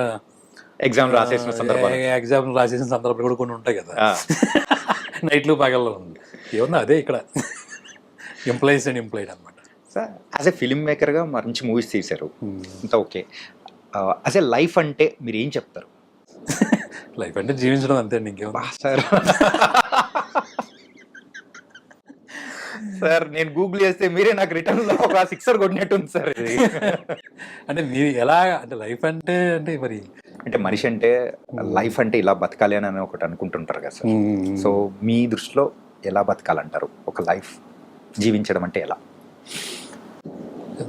ఎగ్జామ్ రాసేసిన సందర్భాలు కూడా కొన్ని ఉంటాయి కదా. నైట్లు పగల్లో ఉంది ఏమన్నా. అదే ఇక్కడ ఎంప్లాయీస్ అండ్ ఎంప్లాయిడ్ అనమాట. సార్ యాజ్ ఏ ఫిలిం మేకర్గా మంచి మూవీస్ తీశారు, అంతా ఓకే. యాజ్ ఏ లైఫ్ అంటే మీరు ఏం చెప్తారు? లైఫ్ అంటే జీవించడం అంతే అండి, ఇంకేమన్నా సార్. సార్ నేను గూగుల్ చేస్తే మీరే నాకు రిటర్న్ లో ఒక సిక్సర్ కొట్టినట్టుంది సార్. అంటే మీరు ఎలా అంటే లైఫ్ అంటే అంటే మరి అంటే మనిషి అంటే లైఫ్ అంటే ఇలా బతకాలి అని ఒకటి అనుకుంటుంటారు కదా సార్. సో మీ దృష్టిలో ఎలా బతకాలంటారు? ఒక లైఫ్ జీవించడం అంటే ఎలా?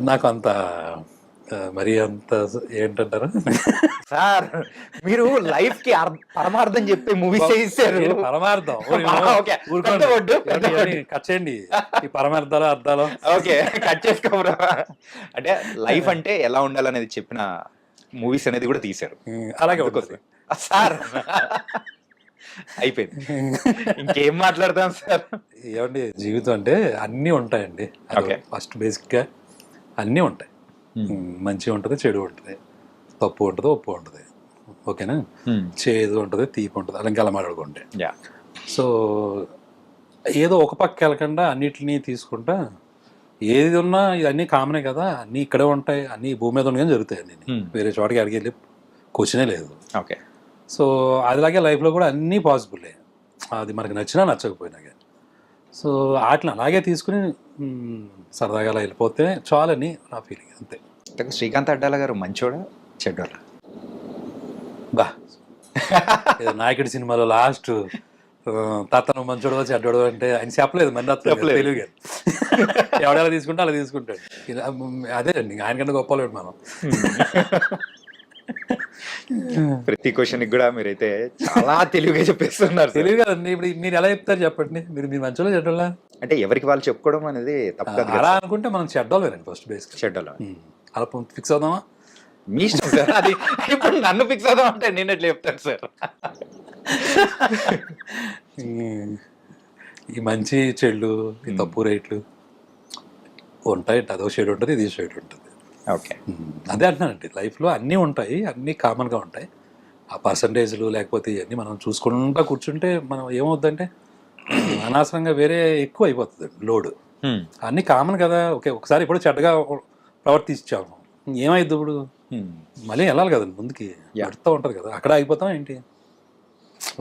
నాకు అంత మరి అంత ఏంటంటారు సార్, మీరు లైఫ్ కి పరమార్థం చెప్పే మూవీస్ చేశారు. పరమార్థం కట్ చేయండి ఈ పరమార్థాలు అర్థాలు. ఓకే, కట్ చేసుకోరా. అంటే లైఫ్ అంటే ఎలా ఉండాలనేది చెప్పిన మూవీస్ అనేది కూడా తీశారు. అలాగే సార్ అయిపోయింది, ఇంకేం మాట్లాడతాం సార్. ఏమండి, జీవితం అంటే అన్నీ ఉంటాయండి. ఫస్ట్ బేసిక్గా అన్నీ ఉంటాయి. మంచి ఉంటుంది, చెడు ఉంటుంది, తప్పు ఉంటుంది, ఒప్పు ఉంటుంది. ఓకేనా? చేదు ఉంటుంది, తీపి ఉంటుంది, అలా ఇంకా అలా మాట్లాడుకుంటే. సో ఏదో ఒక పక్క వెళ్ళకుండా అన్నిటినీ తీసుకుంటా, ఏది ఉన్నా ఇవన్నీ కామనే కదా, అన్నీ ఇక్కడే ఉంటాయి, అన్నీ భూమి మీద ఉండగానే జరుగుతాయి, అన్నీ వేరే చోటకి అడిగి వెళ్ళి క్వశ్చనే లేదు. ఓకే. సో అదిలాగే లైఫ్లో కూడా అన్నీ పాసిబులే, అది మనకి నచ్చినా నచ్చకపోయినా కానీ. సో వాటిని అలాగే తీసుకుని సరదాగా అలా వెళ్ళిపోతే చాలని నా ఫీలింగ్, అంతే. శ్రీకాంత్ అడ్డాల గారు మంచోడా చెడ్డోడా? బా నాయకుడి సినిమాలో లాస్ట్ తాతను మంచోడు చెడ్డోడు అంటే ఆయన చెప్పలేదు, మరి తెలుగు ఎవడెలా తీసుకుంటే అలా తీసుకుంటాడు. అదే అండి, ఆయనకన్నా గొప్పలేడు మనం. ప్రతి క్వశ్చన్ కూడా మీరైతే చాలా తెలివిగా చెప్పేస్తున్నారు. తెలివి కదండి. ఇప్పుడు మీరు ఎలా చెప్తారు చెప్పండి? మీరు చెడ్డోళ్ళ చెడ్డోళ్ళ అంటే ఎవరికి వాళ్ళు చెప్పుకోవడం అనేది తప్పు. అలా అనుకుంటే మనం చెడ్డోళ్ళేనండి ఫస్ట్ బేస్. చెడ్డోళ్ళ అలా ఫిక్స్ అవుదామా? మీ ఇష్టం సార్. అది ఇప్పుడు నన్ను ఫిక్స్ అవుదాం అంటే నేను ఎట్లా చెప్తాను సార్? ఈ మంచి చెడు, ఈ తప్పు రేట్లు ఉంటాయి. అదో షేడ్ ఉంటుంది, ఇది షేడ్ ఉంటుంది. ఓకే, అదే అంటున్నానండి, లైఫ్లో అన్నీ ఉంటాయి, అన్నీ కామన్గా ఉంటాయి. ఆ పర్సంటేజ్లు లేకపోతే ఇవన్నీ మనం చూసుకుంటా కూర్చుంటే మనం ఏమవుద్దంటే అనవసరంగా వేరే ఎక్కువ అయిపోతుంది లోడ్. అన్నీ కామన్ కదా. ఓకే, ఒకసారి ఇప్పుడు చెడ్డగా ప్రవర్తించాము, ఏమైద్ది ఇప్పుడు? మళ్ళీ వెళ్ళాలి కదండి ముందుకి, ఎడుతూ ఉంటుంది కదా. అక్కడ ఆగిపోతాం ఏంటి?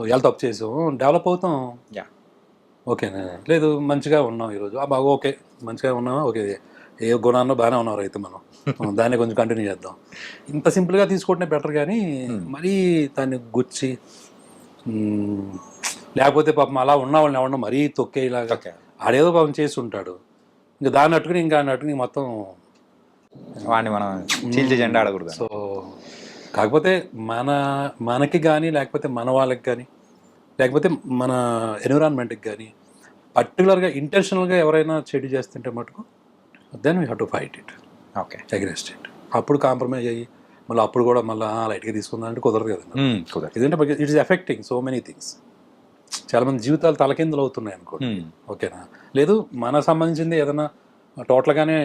ఇవాళ తప్పు చేసాం, డెవలప్ అవుతాం. ఓకేనా? లేదు మంచిగా ఉన్నాం ఈరోజు, బాగా ఓకే, మంచిగా ఉన్నామా, ఓకే ఏ గుణాన్నో బాగానే ఉన్నారు అయితే మనం దాన్ని కొంచెం కంటిన్యూ చేద్దాం. ఇంత సింపుల్గా తీసుకుంటేనే బెటర్ కానీ మరీ దాన్ని గుచ్చి లేకపోతే పాపం అలా ఉన్న వాళ్ళని ఎవరన్నా మరీ తొక్కేలాగా ఓకే. ఆడేదో పాపం చేసి ఉంటాడు, ఇంకా దాన్ని అట్టుకుని ఇంకా అట్టుకుని మొత్తం. వాడిని మనం చీల్చి జెండా ఆడకూడదు. సో కాకపోతే మనకి కానీ లేకపోతే మన వాళ్ళకి కానీ లేకపోతే మన ఎన్విరాన్మెంట్కి కానీ పర్టికులర్గా ఇంటెన్షనల్గా ఎవరైనా చెడు చేస్తుంటే మటుకు then we have to fight it, okay, అగ్రెస్ట్ ఇట్. అప్పుడు కాంప్రమైజ్ అయ్యి మళ్ళీ అప్పుడు కూడా మళ్ళీ లైట్గా తీసుకుందాం అంటే కుదరదు కదా. కుదరదు. ఎందుకంటే it is affecting so many things. చాలామంది జీవితాలు తలకిందులు అవుతున్నాయి అనుకోండి, ఓకేనా. లేదు మనకు సంబంధించింది ఏదైనా టోటల్గానే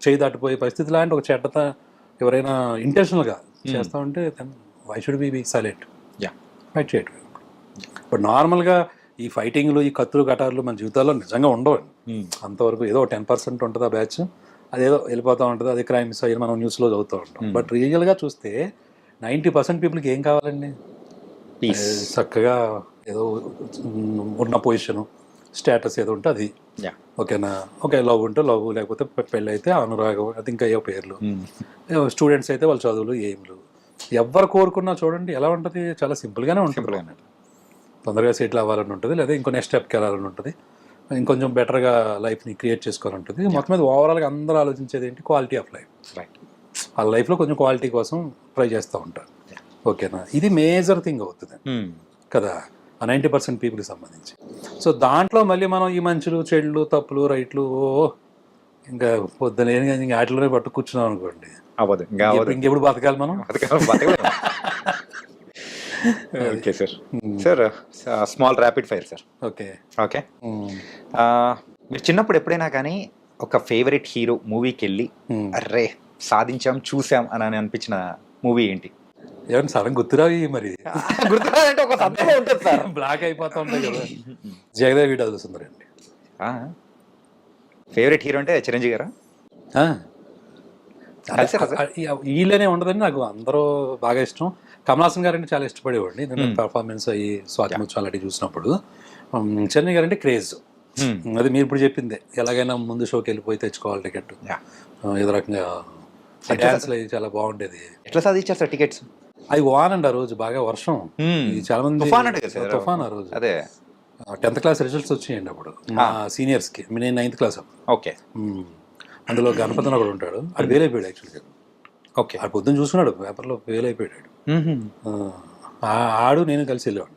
చేయి దాటిపోయే పరిస్థితి లాంటి ఒక చెడ్డత ఎవరైనా ఇంటెన్షనల్గా చేస్తూ ఉంటే then why should be silent, fight చేయటం. బట్ నార్మల్గా ఈ ఫైటింగ్లు ఈ కత్తులు కటార్లు మన జీవితాల్లో నిజంగా ఉండవు. అంతవరకు ఏదో 10% ఉంటుంది ఆ బ్యాచ్, అదేదో వెళ్ళిపోతూ ఉంటుంది, అది క్రైమ్స్ అయ్యి మనం న్యూస్లో చదువుతూ ఉంటాం. బట్ రియల్గా చూస్తే 90% పీపుల్కి ఏం కావాలండి? చక్కగా ఏదో ఉన్న పొజిషను స్టేటస్ ఏదో ఉంటే అది, ఓకేనా. ఓకే, లవ్ ఉంటే లవ్, లేకపోతే పెళ్ళి అయితే అనురాగం, అది ఇంకా ఏ పేర్లు. స్టూడెంట్స్ అయితే వాళ్ళ చదువులు ఎయిమ్లు. ఎవరు కోరుకున్నా చూడండి ఎలా ఉంటుంది, చాలా సింపుల్గానే ఉంటుంది. తొందరగా సెటిల్ అవ్వాలని ఉంటుంది, లేదా ఇంకో నెక్స్ట్ స్టెప్కి వెళ్ళాలని ఉంటుంది, ఇంకొంచెం బెటర్గా లైఫ్ని క్రియేట్ చేసుకోవాలని ఉంటుంది. మొత్తం మీద ఓవరాల్గా అందరూ ఆలోచించేది ఏంటి? Quality of life. రైట్. వాళ్ళ లైఫ్లో కొంచెం క్వాలిటీ కోసం ట్రై చేస్తూ ఉంటారు, ఓకేనా. ఇది మేజర్ థింగ్ అవుతుంది కదా ఆ 90% పీపుల్కి సంబంధించి. సో దాంట్లో మళ్ళీ మనం ఈ మంచులు చెడులు తప్పులు రైట్లు ఇంకా పొద్దున ఇంకా వాటిలోనే పట్టు కూర్చున్నాం అనుకోండి, అవ్వదు. ఇంకెప్పుడు బతకాలి మనం? Okay sir. Sir small rapid fire sir. Okay okay. మీరు చిన్నప్పుడు ఎప్పుడైనా కానీ ఒక ఫేవరెట్ హీరో మూవీకి వెళ్ళి అర్రే సాధించాం చూసాం అని అనిపించిన మూవీ ఏంటి? ఎవరిని సడన్ గుర్తురావి మరి, గుర్తురాదంటే ఒక సందర్భం ఉంటుంది సార్, బ్లాక్ అయిపోతా ఉంటాయి కదా. జగదేవ్ వీడాల్సి సుందరండి ఫేవరెట్ హీరో అంటే చిరంజీవి గారా? వీళ్ళనే ఉండదని నాకు అందరూ బాగా ఇష్టం. కమల్ హాసన్ గారు అంటే చాలా ఇష్టపడేవాడిని, ఎందుకంటే పర్ఫార్మెన్స్ అయ్యి స్వాతిముత్సవం అలాంటివి చూసినప్పుడు. చిరంజీవి గారు అంటే క్రేజ్, అది మీరు ఇప్పుడు చెప్పిందే. ఎలాగైనా ముందు షోకి వెళ్ళిపోయి తెచ్చుకోవాలి టికెట్, ఏదో రకంగా డ్యాన్స్లు అవి చాలా బాగుండేది. ఎట్లా సాధించారు సార్ టికెట్స్? అవి వానండి ఆ రోజు, బాగా వర్షం, చాలా మంది తుఫాన్ ఆ రోజు. అదే 10th క్లాస్ రిజల్ట్స్ వచ్చాయండి అప్పుడు మా సీనియర్స్కి. నేను 9th క్లాస్ అప్పుడు. ఓకే. అందులో గణపతి ఒకడు ఉంటాడు, అది ఫెయిల్ అయిపోయాడు యాక్చువల్గా. ఓకే. ఆడు పొద్దున్న చూసుకున్నాడు పేపర్లో ఫెయిల్ అయిపోయాడు. ఆడు నేను కలిసి వెళ్ళేవాడు.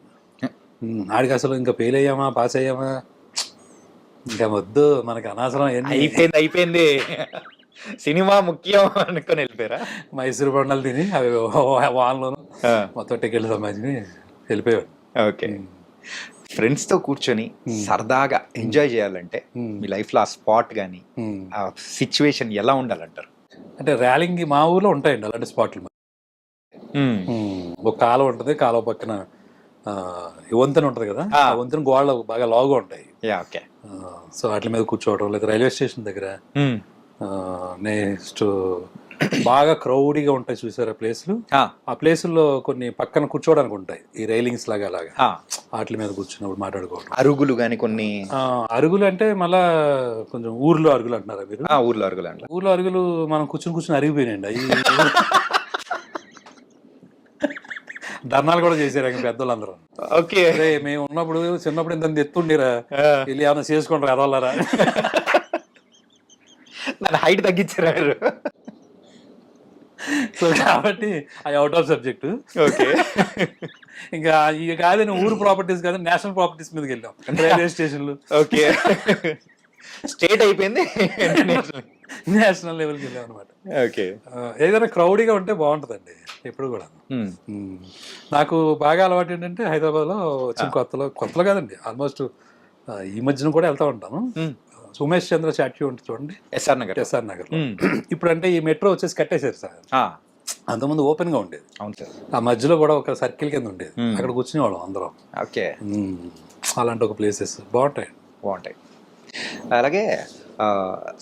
ఆడికి అసలు ఇంకా ఫెయిల్ అయ్యామా పాస్ అయ్యామా ఇంకా వద్దు మనకి అనవసరం, అయిపోయింది సినిమా ముఖ్యం అనుకొని వెళ్ళిపోయారా? మైసూరు బండలు తిని అవి వాన్లోను మొత్తం టికెట్లు సంబంధించి వెళ్ళిపోయాడు. ఓకే. ఫ్రెండ్స్తో కూర్చొని సరదాగా ఎంజాయ్ చేయాలంటే మీ లైఫ్లో ఆ స్పాట్ కానీ ఆ సిచ్యువేషన్ ఎలా ఉండాలంటారు? అంటే ర్యాలింగ్ మా ఊర్లో ఉంటాయండి అలాంటి స్పాట్లు. ఒక కాలువ ఉంటుంది, కాలువ పక్కన వంతెన ఉంటుంది కదా, ఆ వంతెన గోడలు బాగా లావుగా ఉంటాయి. ఓకే. సో వాటి మీద కూర్చోవడం, లేదా రైల్వే స్టేషన్ దగ్గర నెక్స్ట్ బాగా క్రౌడీగా ఉంటాయి చూసారా ప్లేస్లు, ఆ ప్లేసుల్లో కొన్ని పక్కన కూర్చోవడానికి ఉంటాయి ఈ రైలింగ్స్ లాగా అలాగా, వాటి మీద కూర్చున్నప్పుడు మాట్లాడుకోవడం. అరుగులు కానీ కొన్ని అరుగులు అంటే మళ్ళా కొంచెం ఊర్లో అరుగులు అంటున్నారా మీరు? ఊర్లో అరుగులు అంటే ఊర్లో అరుగులు మనం కూర్చుని అరిగిపోయినాయండి అవి. ధర్నాలు కూడా చేశారు పెద్దోళ్ళందరూ. ఓకే. మేము ఉన్నప్పుడు చిన్నప్పుడు ఇంత ఎత్తుండిరా, వెళ్ళి ఏమైనా చేసుకుంటారు ఎదవలరా, హైట్ తగ్గించారు. సో కాబట్టి అది అవుట్ ఆఫ్ సబ్జెక్ట్. ఓకే. ఇంకా ఇక కాదని ఊరు ప్రాపర్టీస్ కాదు, నేషనల్ ప్రాపర్టీస్ మీదకి వెళ్ళాం, రైల్వే స్టేషన్లు. ఓకే. స్టేట్ అయిపోయింది, నేషనల్ లెవెల్కి వెళ్ళాం అనమాట. ఓకే. ఏదైనా క్రౌడీగా ఉంటే బాగుంటుందండి ఎప్పుడు కూడా. నాకు బాగా అలవాటు ఏంటంటే హైదరాబాద్లో వచ్చిన కొత్తలో కాదండి, ఆల్మోస్ట్ ఈ మధ్యన కూడా వెళ్తా ఉంటాను. ఉమేష్ చంద్ర చాట్యూ ఉంటుంది చూడండి, ఎస్ఆర్ నగర్. ఇప్పుడు అంటే ఈ మెట్రో వచ్చేసి కట్టేశారు సార్, అంతకుముందు ఓపెన్ గా ఉండేది. అవును సార్. ఆ మధ్యలో కూడా ఒక సర్కిల్ కింద ఉండేది, అక్కడ కూర్చునేవాళ్ళం అందరం. ఓకే. అలాంటి ఒక ప్లేసెస్ బాగుంటాయి. అలాగే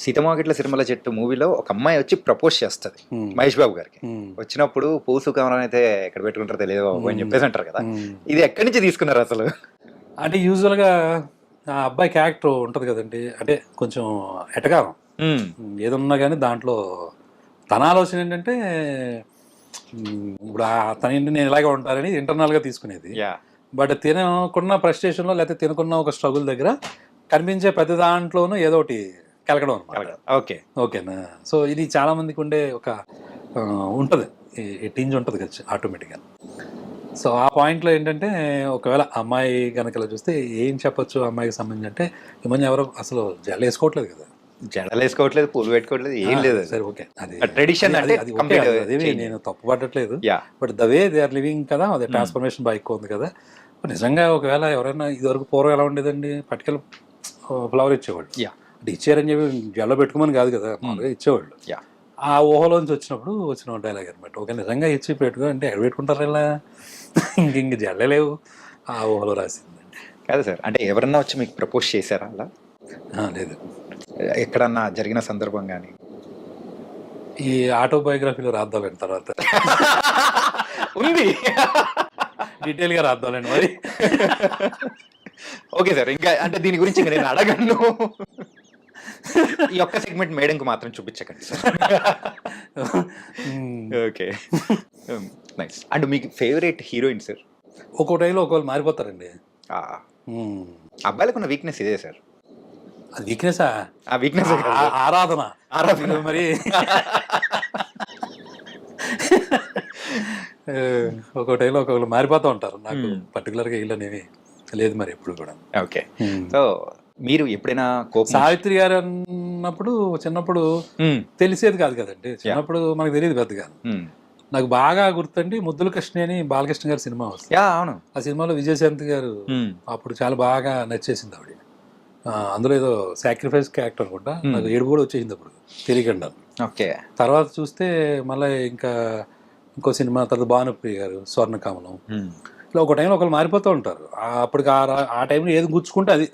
సీతమ్మవాకిట్ల సిరిమల్ల చెట్టు మూవీలో ఒక అమ్మాయి వచ్చి ప్రపోజ్ చేస్తుంది మహేష్ బాబు గారికి. వచ్చినప్పుడు పూసు కావాలని అయితే ఎక్కడ పెట్టుకుంటారో తెలియదు అని చెప్పేసి అంటారు కదా, ఇది ఎక్కడి నుంచి తీసుకున్నారు అసలు? అంటే యూజువల్గా ఆ అబ్బాయి క్యారెక్టర్ ఉంటుంది కదండి, అంటే కొంచెం ఎటకారం ఏదున్నా కానీ దాంట్లో తన ఆలోచన ఏంటంటే ఇప్పుడు తన ఇంటి నేను ఇలాగే ఉంటానని ఇంటర్నల్గా తీసుకునేది. బట్ తినకున్న ఫ్రస్ట్రేషన్లో లేకపోతే తినకున్న ఒక స్ట్రగుల్ దగ్గర కనిపించే ప్రతి దాంట్లోనూ ఏదో ఒకటి కలగడం అనమాట. ఓకేనా? సో ఇది చాలా మందికి ఉండే ఒక ఉంటుంది, టింజ్ ఉంటుంది కదా ఆటోమేటిక్గా. సో ఆ పాయింట్లో ఏంటంటే ఒకవేళ అమ్మాయి కనుక ఇలా చూస్తే ఏం చెప్పొచ్చు అమ్మాయికి సంబంధించి అంటే ఈ మధ్య ఎవరో అసలు జడ వేసుకోవట్లేదు కదా, జడలు వేసుకోవట్లేదు, పూలు పెట్టుకోవట్లేదు, ఏం లేదు. సరే ఓకే, అది ట్రెడిషన్ అది అదేమి నేను తప్పు పట్టట్లేదు. But the way they are living కదా, అదే ట్రాన్స్ఫర్మేషన్ బాగా ఎక్కువ ఉంది కదా. నిజంగా ఒకవేళ ఎవరైనా ఇదివరకు పూర్వం ఎలా ఉండేదండి, పట్టుకెళ్ళి ఫ్లవర్ ఇచ్చేవాళ్ళు. అంటే ఇచ్చారని చెప్పి జడలో పెట్టుకోమని కాదు కదా, మామూలుగా ఇచ్చేవాళ్ళు. ఆ ఊహలోంచి వచ్చిన డైలాగ్ అనమాట. ఒక నిజంగా ఇచ్చి పెట్టుకో అంటే ఎక్కడ పెట్టుకుంటారు ఇలా, ఇంక జడలే లేవు, ఆ ఊహలో రాసిందండి. కాదు సార్, అంటే ఎవరన్నా వచ్చి మీకు ప్రపోజ్ చేశారా అలా? లేదు. ఎక్కడన్నా జరిగిన సందర్భం కానీ ఈ ఆటోబయోగ్రఫీలో రాద్దాలండి తర్వాత ఉంది, డీటెయిల్గా రాద్దాలండి మరి. ఓకే సార్, ఇంకా అంటే దీని గురించి ఇంకా నేను అడగను. ఈ ఒక్క సెగ్మెంట్ మేడంకి మాత్రం చూపించకండి సార్. Okay, nice. అండ్ మీకు ఫేవరెట్ హీరోయిన్ సార్? ఒక్కో టైంలో ఒకళ్ళు మారిపోతారండి. అబ్బాయిలకు ఉన్న వీక్నెస్ ఇదే సార్. అది వీక్నెసా? ఆ వీక్నెస్ ఆరాధన మరి. ఒక్కో టైంలో ఒకళ్ళు మారిపోతూ ఉంటారు. నాకు పర్టికులర్గా ఇల్లనేవి లేదు మరి ఎప్పుడు కూడా. ఓకే, సో మీరు ఎప్పుడైనా కోపం? సావిత్రి గారు అన్నప్పుడు చిన్నప్పుడు తెలిసేది కాదు కదండి, చిన్నప్పుడు మనకు తెలియదు పెద్దగా. నాకు బాగా గుర్తండి ముద్దుల కృష్ణ అని బాలకృష్ణ గారి సినిమా వస్తుంది. అవును, ఆ సినిమాలో విజయశాంతి గారు అప్పుడు చాలా బాగా నచ్చేసింది ఆవిడ. అందులో ఏదో సాక్రిఫైస్ క్యారెక్టర్ అనుకుంటా, నాకు ఏడుపు కూడా వచ్చేసింది అప్పుడు తెలియకుండా. ఓకే, తర్వాత చూస్తే మళ్ళీ ఇంకా ఇంకో సినిమా, తర్వాత భానుప్రియ గారు స్వర్ణకమలం, ఇలా ఒక టైంలో ఒకళ్ళు మారిపోతూ ఉంటారు. అప్పటికి ఆ టైంలో ఏది గుచ్చుకుంటే అది,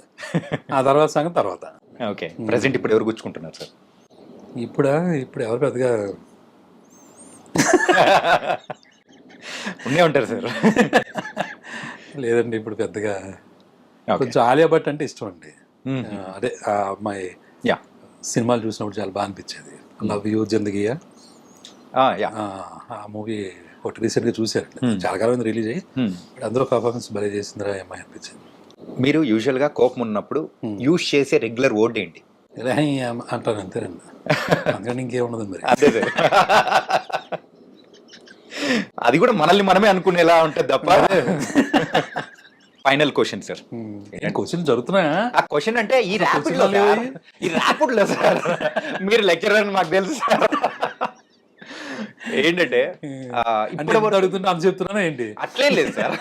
ఆ తర్వాత సంగతి తర్వాత. ఓకే, ప్రెసెంట్ ఇప్పుడు ఎవరు గుచ్చుకుంటున్నారు సార్? ఇప్పుడు ఎవరు పెద్దగా ఉండే ఉంటారు సార్. లేదండి, ఇప్పుడు పెద్దగా కొంచెం ఆలియా భట్ అంటే ఇష్టం అండి. అదే ఆ అమ్మాయి సినిమాలు చూసినప్పుడు చాలా బాగా అనిపించేది. లవ్ యూ జిందగీయా, ఆ మూవీ ఒకటి రీసెంట్గా చూశారు, చాలా కాలం రిలీజ్ అయ్యి. అందులో పర్ఫార్మెన్స్ భలే చేసిందిరా అమ్మాయి అనిపించింది. మీరు యూజువల్గా కోపం ఉన్నప్పుడు యూజ్ చేసే రెగ్యులర్ వర్డ్ ఏంటి? అంటాను అంతేనండి, అందుకని ఇంకేమున్నది మరి. అదే అది కూడా మనల్ని మనమే అనుకునేలా ఉంటుంది తప్ప. Final question sir. క్వశ్చన్ జరుగుతున్నాయా? ఆ క్వశ్చన్ అంటే ఈ ర్యాపిడ్లో సార్, మీరు లెక్చరర్ అని మాకు తెలుసు సార్. ఏంటంటే ఇప్పుడు అడుగుతున్నా అని చెప్తున్నా ఏంటి? అట్లేం లేదు సార్.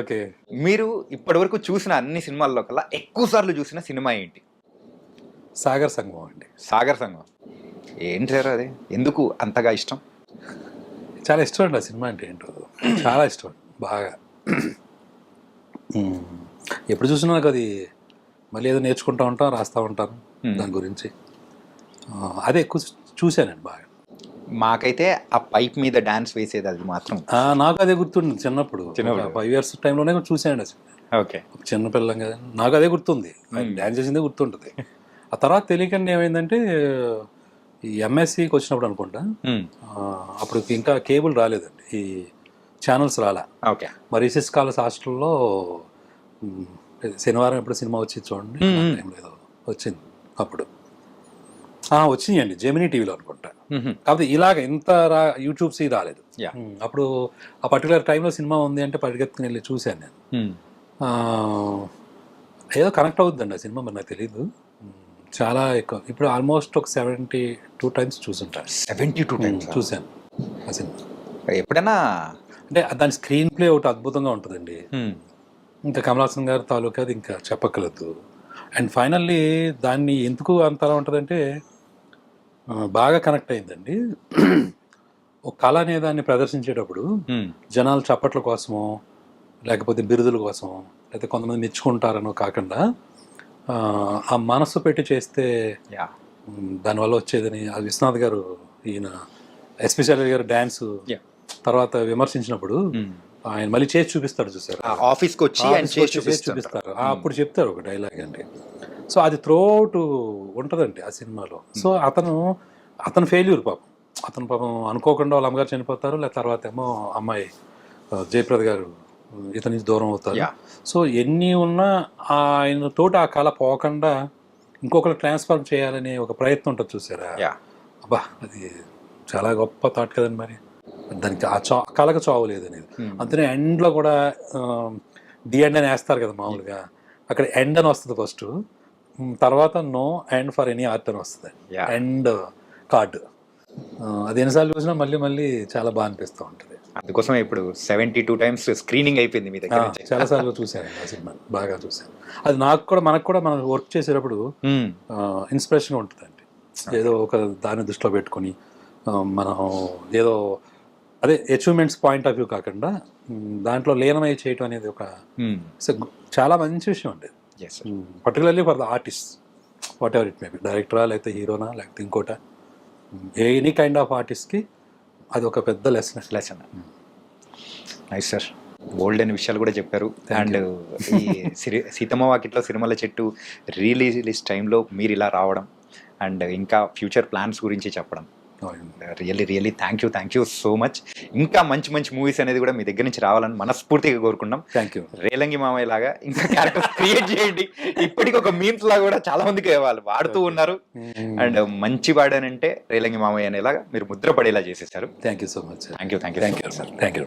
ఓకే, మీరు ఇప్పటి వరకు చూసిన అన్ని సినిమాల్లో కల్లా ఎక్కువ సార్లు చూసిన సినిమా ఏంటి? సాగర్ సంగమం అండి. సాగర్ సంగమం ఏంటి సార్ అది? ఎందుకు అంతగా ఇష్టం? చాలా ఇష్టం అండి ఆ సినిమా అంటే ఏంటో, చాలా ఇష్టం బాగా. ఎప్పుడు చూసినా నాకు అది మళ్ళీ ఏదో నేర్చుకుంటూ ఉంటాం, రాస్తూ ఉంటాను దాని గురించి. అదే ఎక్కువ చూశానండి బాగా. మాకైతే ఆ పైప్ మీద డాన్స్ వేసేది అది మాత్రం నాకు అదే గుర్తుంది. చిన్నప్పుడు 5 years టైంలోనే చూశానండి అసలు. ఓకే, చిన్నపిల్లం కదా, నాకు అదే గుర్తుంది, డాన్స్ చేసిందే గుర్తుంటుంది. ఆ తర్వాత తెలియకుండా ఏమైందంటే ఈ ఎంఎస్సికి వచ్చినప్పుడు అనుకుంటా, అప్పుడు ఇంకా కేబుల్ రాలేదండి, ఈ ఛానల్స్ రాలే. ఓకే, మరి రిసెస్ కాలేజ్ హాస్టల్లో శనివారం ఎప్పుడు సినిమా వచ్చింది చూడండి, టైంలో ఏదో వచ్చింది అప్పుడు. వచ్చినాయండి జెమినీ టీవీలో అనుకుంటా. కాకపోతే ఇలాగ ఇంత యూట్యూబ్స్ రాలేదు అప్పుడు. ఆ పర్టికులర్ టైంలో సినిమా ఉంది అంటే పరిగెత్తుకుని వెళ్ళి చూశాను నేను. ఏదో కనెక్ట్ అవుతుందండి ఆ సినిమా, మరి నాకు తెలీదు. చాలా ఎక్కువ, ఇప్పుడు ఆల్మోస్ట్ ఒక 72 times చూసుంటాను. 72 times చూశాను ఆ సినిమా. ఎప్పుడైనా అంటే దాని స్క్రీన్ ప్లే ఒకటి అద్భుతంగా ఉంటుందండి. ఇంకా కమల్ హాసన్ గారి తాలూకా అది ఇంకా చెప్పక్కర్లేదు. అండ్ ఫైనల్లీ దాన్ని ఎందుకు అంతలా ఉంటుందంటే బాగా కనెక్ట్ అయిందండి. ఒక కళ అనే దాన్ని ప్రదర్శించేటప్పుడు జనాలు చప్పట్ల కోసమో లేకపోతే బిరుదుల కోసమో లేకపోతే కొంతమంది మెచ్చుకుంటారనో కాకుండా ఆ మనస్సు పెట్టి చేస్తే దానివల్ల వచ్చేదని అది విశ్వనాథ్ గారు, ఈయన ఎస్పెషల్ గారు డ్యాన్స్ తర్వాత విమర్శించినప్పుడు ఆయన మళ్ళీ చేసి చూపిస్తాడు చూసారు, ఆఫీస్కి వచ్చి చూపిస్తారు. అప్పుడు చెప్తారు ఒక డైలాగ్ అండి, సో అది త్రోఅవుట్ ఉంటుందండి ఆ సినిమాలో. సో అతను ఫెయిల్యూర్ పాపం. అతను పాపం అనుకోకుండా వాళ్ళ అమ్మగారు చనిపోతారు, లేదా తర్వాత ఏమో అమ్మాయి జయప్రద గారు ఇతని నుంచి దూరం అవుతారు. Yeah. సో ఎన్ని ఉన్నా ఆయన తోటి ఆ కళ పోకుండా ఇంకొకరు ట్రాన్స్ఫార్మ్ చేయాలనే ఒక ప్రయత్నం ఉంటుంది చూసారా. యా అబ్బా అది చాలా గొప్ప థాట్ కదండి. మరి దానికి కళకు చావు లేదు అనేది. అంతనే ఎండ్లో కూడా ది ఎండ్ అని వేస్తారు కదా మామూలుగా, అక్కడ ఎండ్ అని వస్తుంది ఫస్ట్, తర్వాత no end for any art అని వస్తుంది. Yeah. ఎండ్ కార్డు అది ఎన్నిసార్లు చూసినా మళ్ళీ మళ్ళీ చాలా బాగా అనిపిస్తూ ఉంటుంది. అందుకోసం ఇప్పుడు 72 times స్క్రీనింగ్ అయిపోయింది మీ దగ్గర నుంచి. చాలా సార్లు చూశాను ఆ సినిమా, బాగా చూశాను. అది మనకు కూడా మనం వర్క్ చేసేటప్పుడు ఇన్స్పిరేషన్ ఉంటుందండి. ఏదో ఒక దాన్ని దృష్టిలో పెట్టుకొని మనం ఏదో అదే అచీవ్మెంట్స్ పాయింట్ ఆఫ్ వ్యూ కాకుండా దాంట్లో లీనమై చేయటం అనేది ఒక చాలా మంచి విషయం అండి. Particularly for the artist, whatever it may be, డైరెక్టరా లేకపోతే హీరోనా లేకపోతే ఇంకోట, ఎనీ కైండ్ ఆఫ్ ఆర్టిస్ట్కి అది ఒక పెద్ద లెసన్. నైస్ సార్, బోల్డ్ అనే విషయాలు కూడా చెప్పారు. అండ్ ఈ సీతమ్మ వాకిట్లో సిరిమల్ల చెట్టు రిలీజ్ టైంలో మీరు ఇలా రావడం అండ్ ఇంకా ఫ్యూచర్ ప్లాన్స్ గురించి చెప్పడం, really thank you so much. ఇంకా మంచి మంచి మూవీస్ అనేది కూడా మీ దగ్గర నుంచి రావాలని మనస్ఫూర్తిగా కోరుకున్నాం. Thank you. రేలంగి మామయ్య లాగా ఇంకా క్యారెక్టర్స్ క్రియేట్ చేయండి. ఇప్పటికి ఒక మీమ్స్ లాగా కూడా చాలా మందికి వాళ్ళు వాడుతూ ఉన్నారు. అండ్ మంచి వాడనంటే రేలంగి మామయ్య అనేలాగా మీరు ముద్ర పడేలా చేసేసారు. Thank you so much. Thank you sir. Thank you.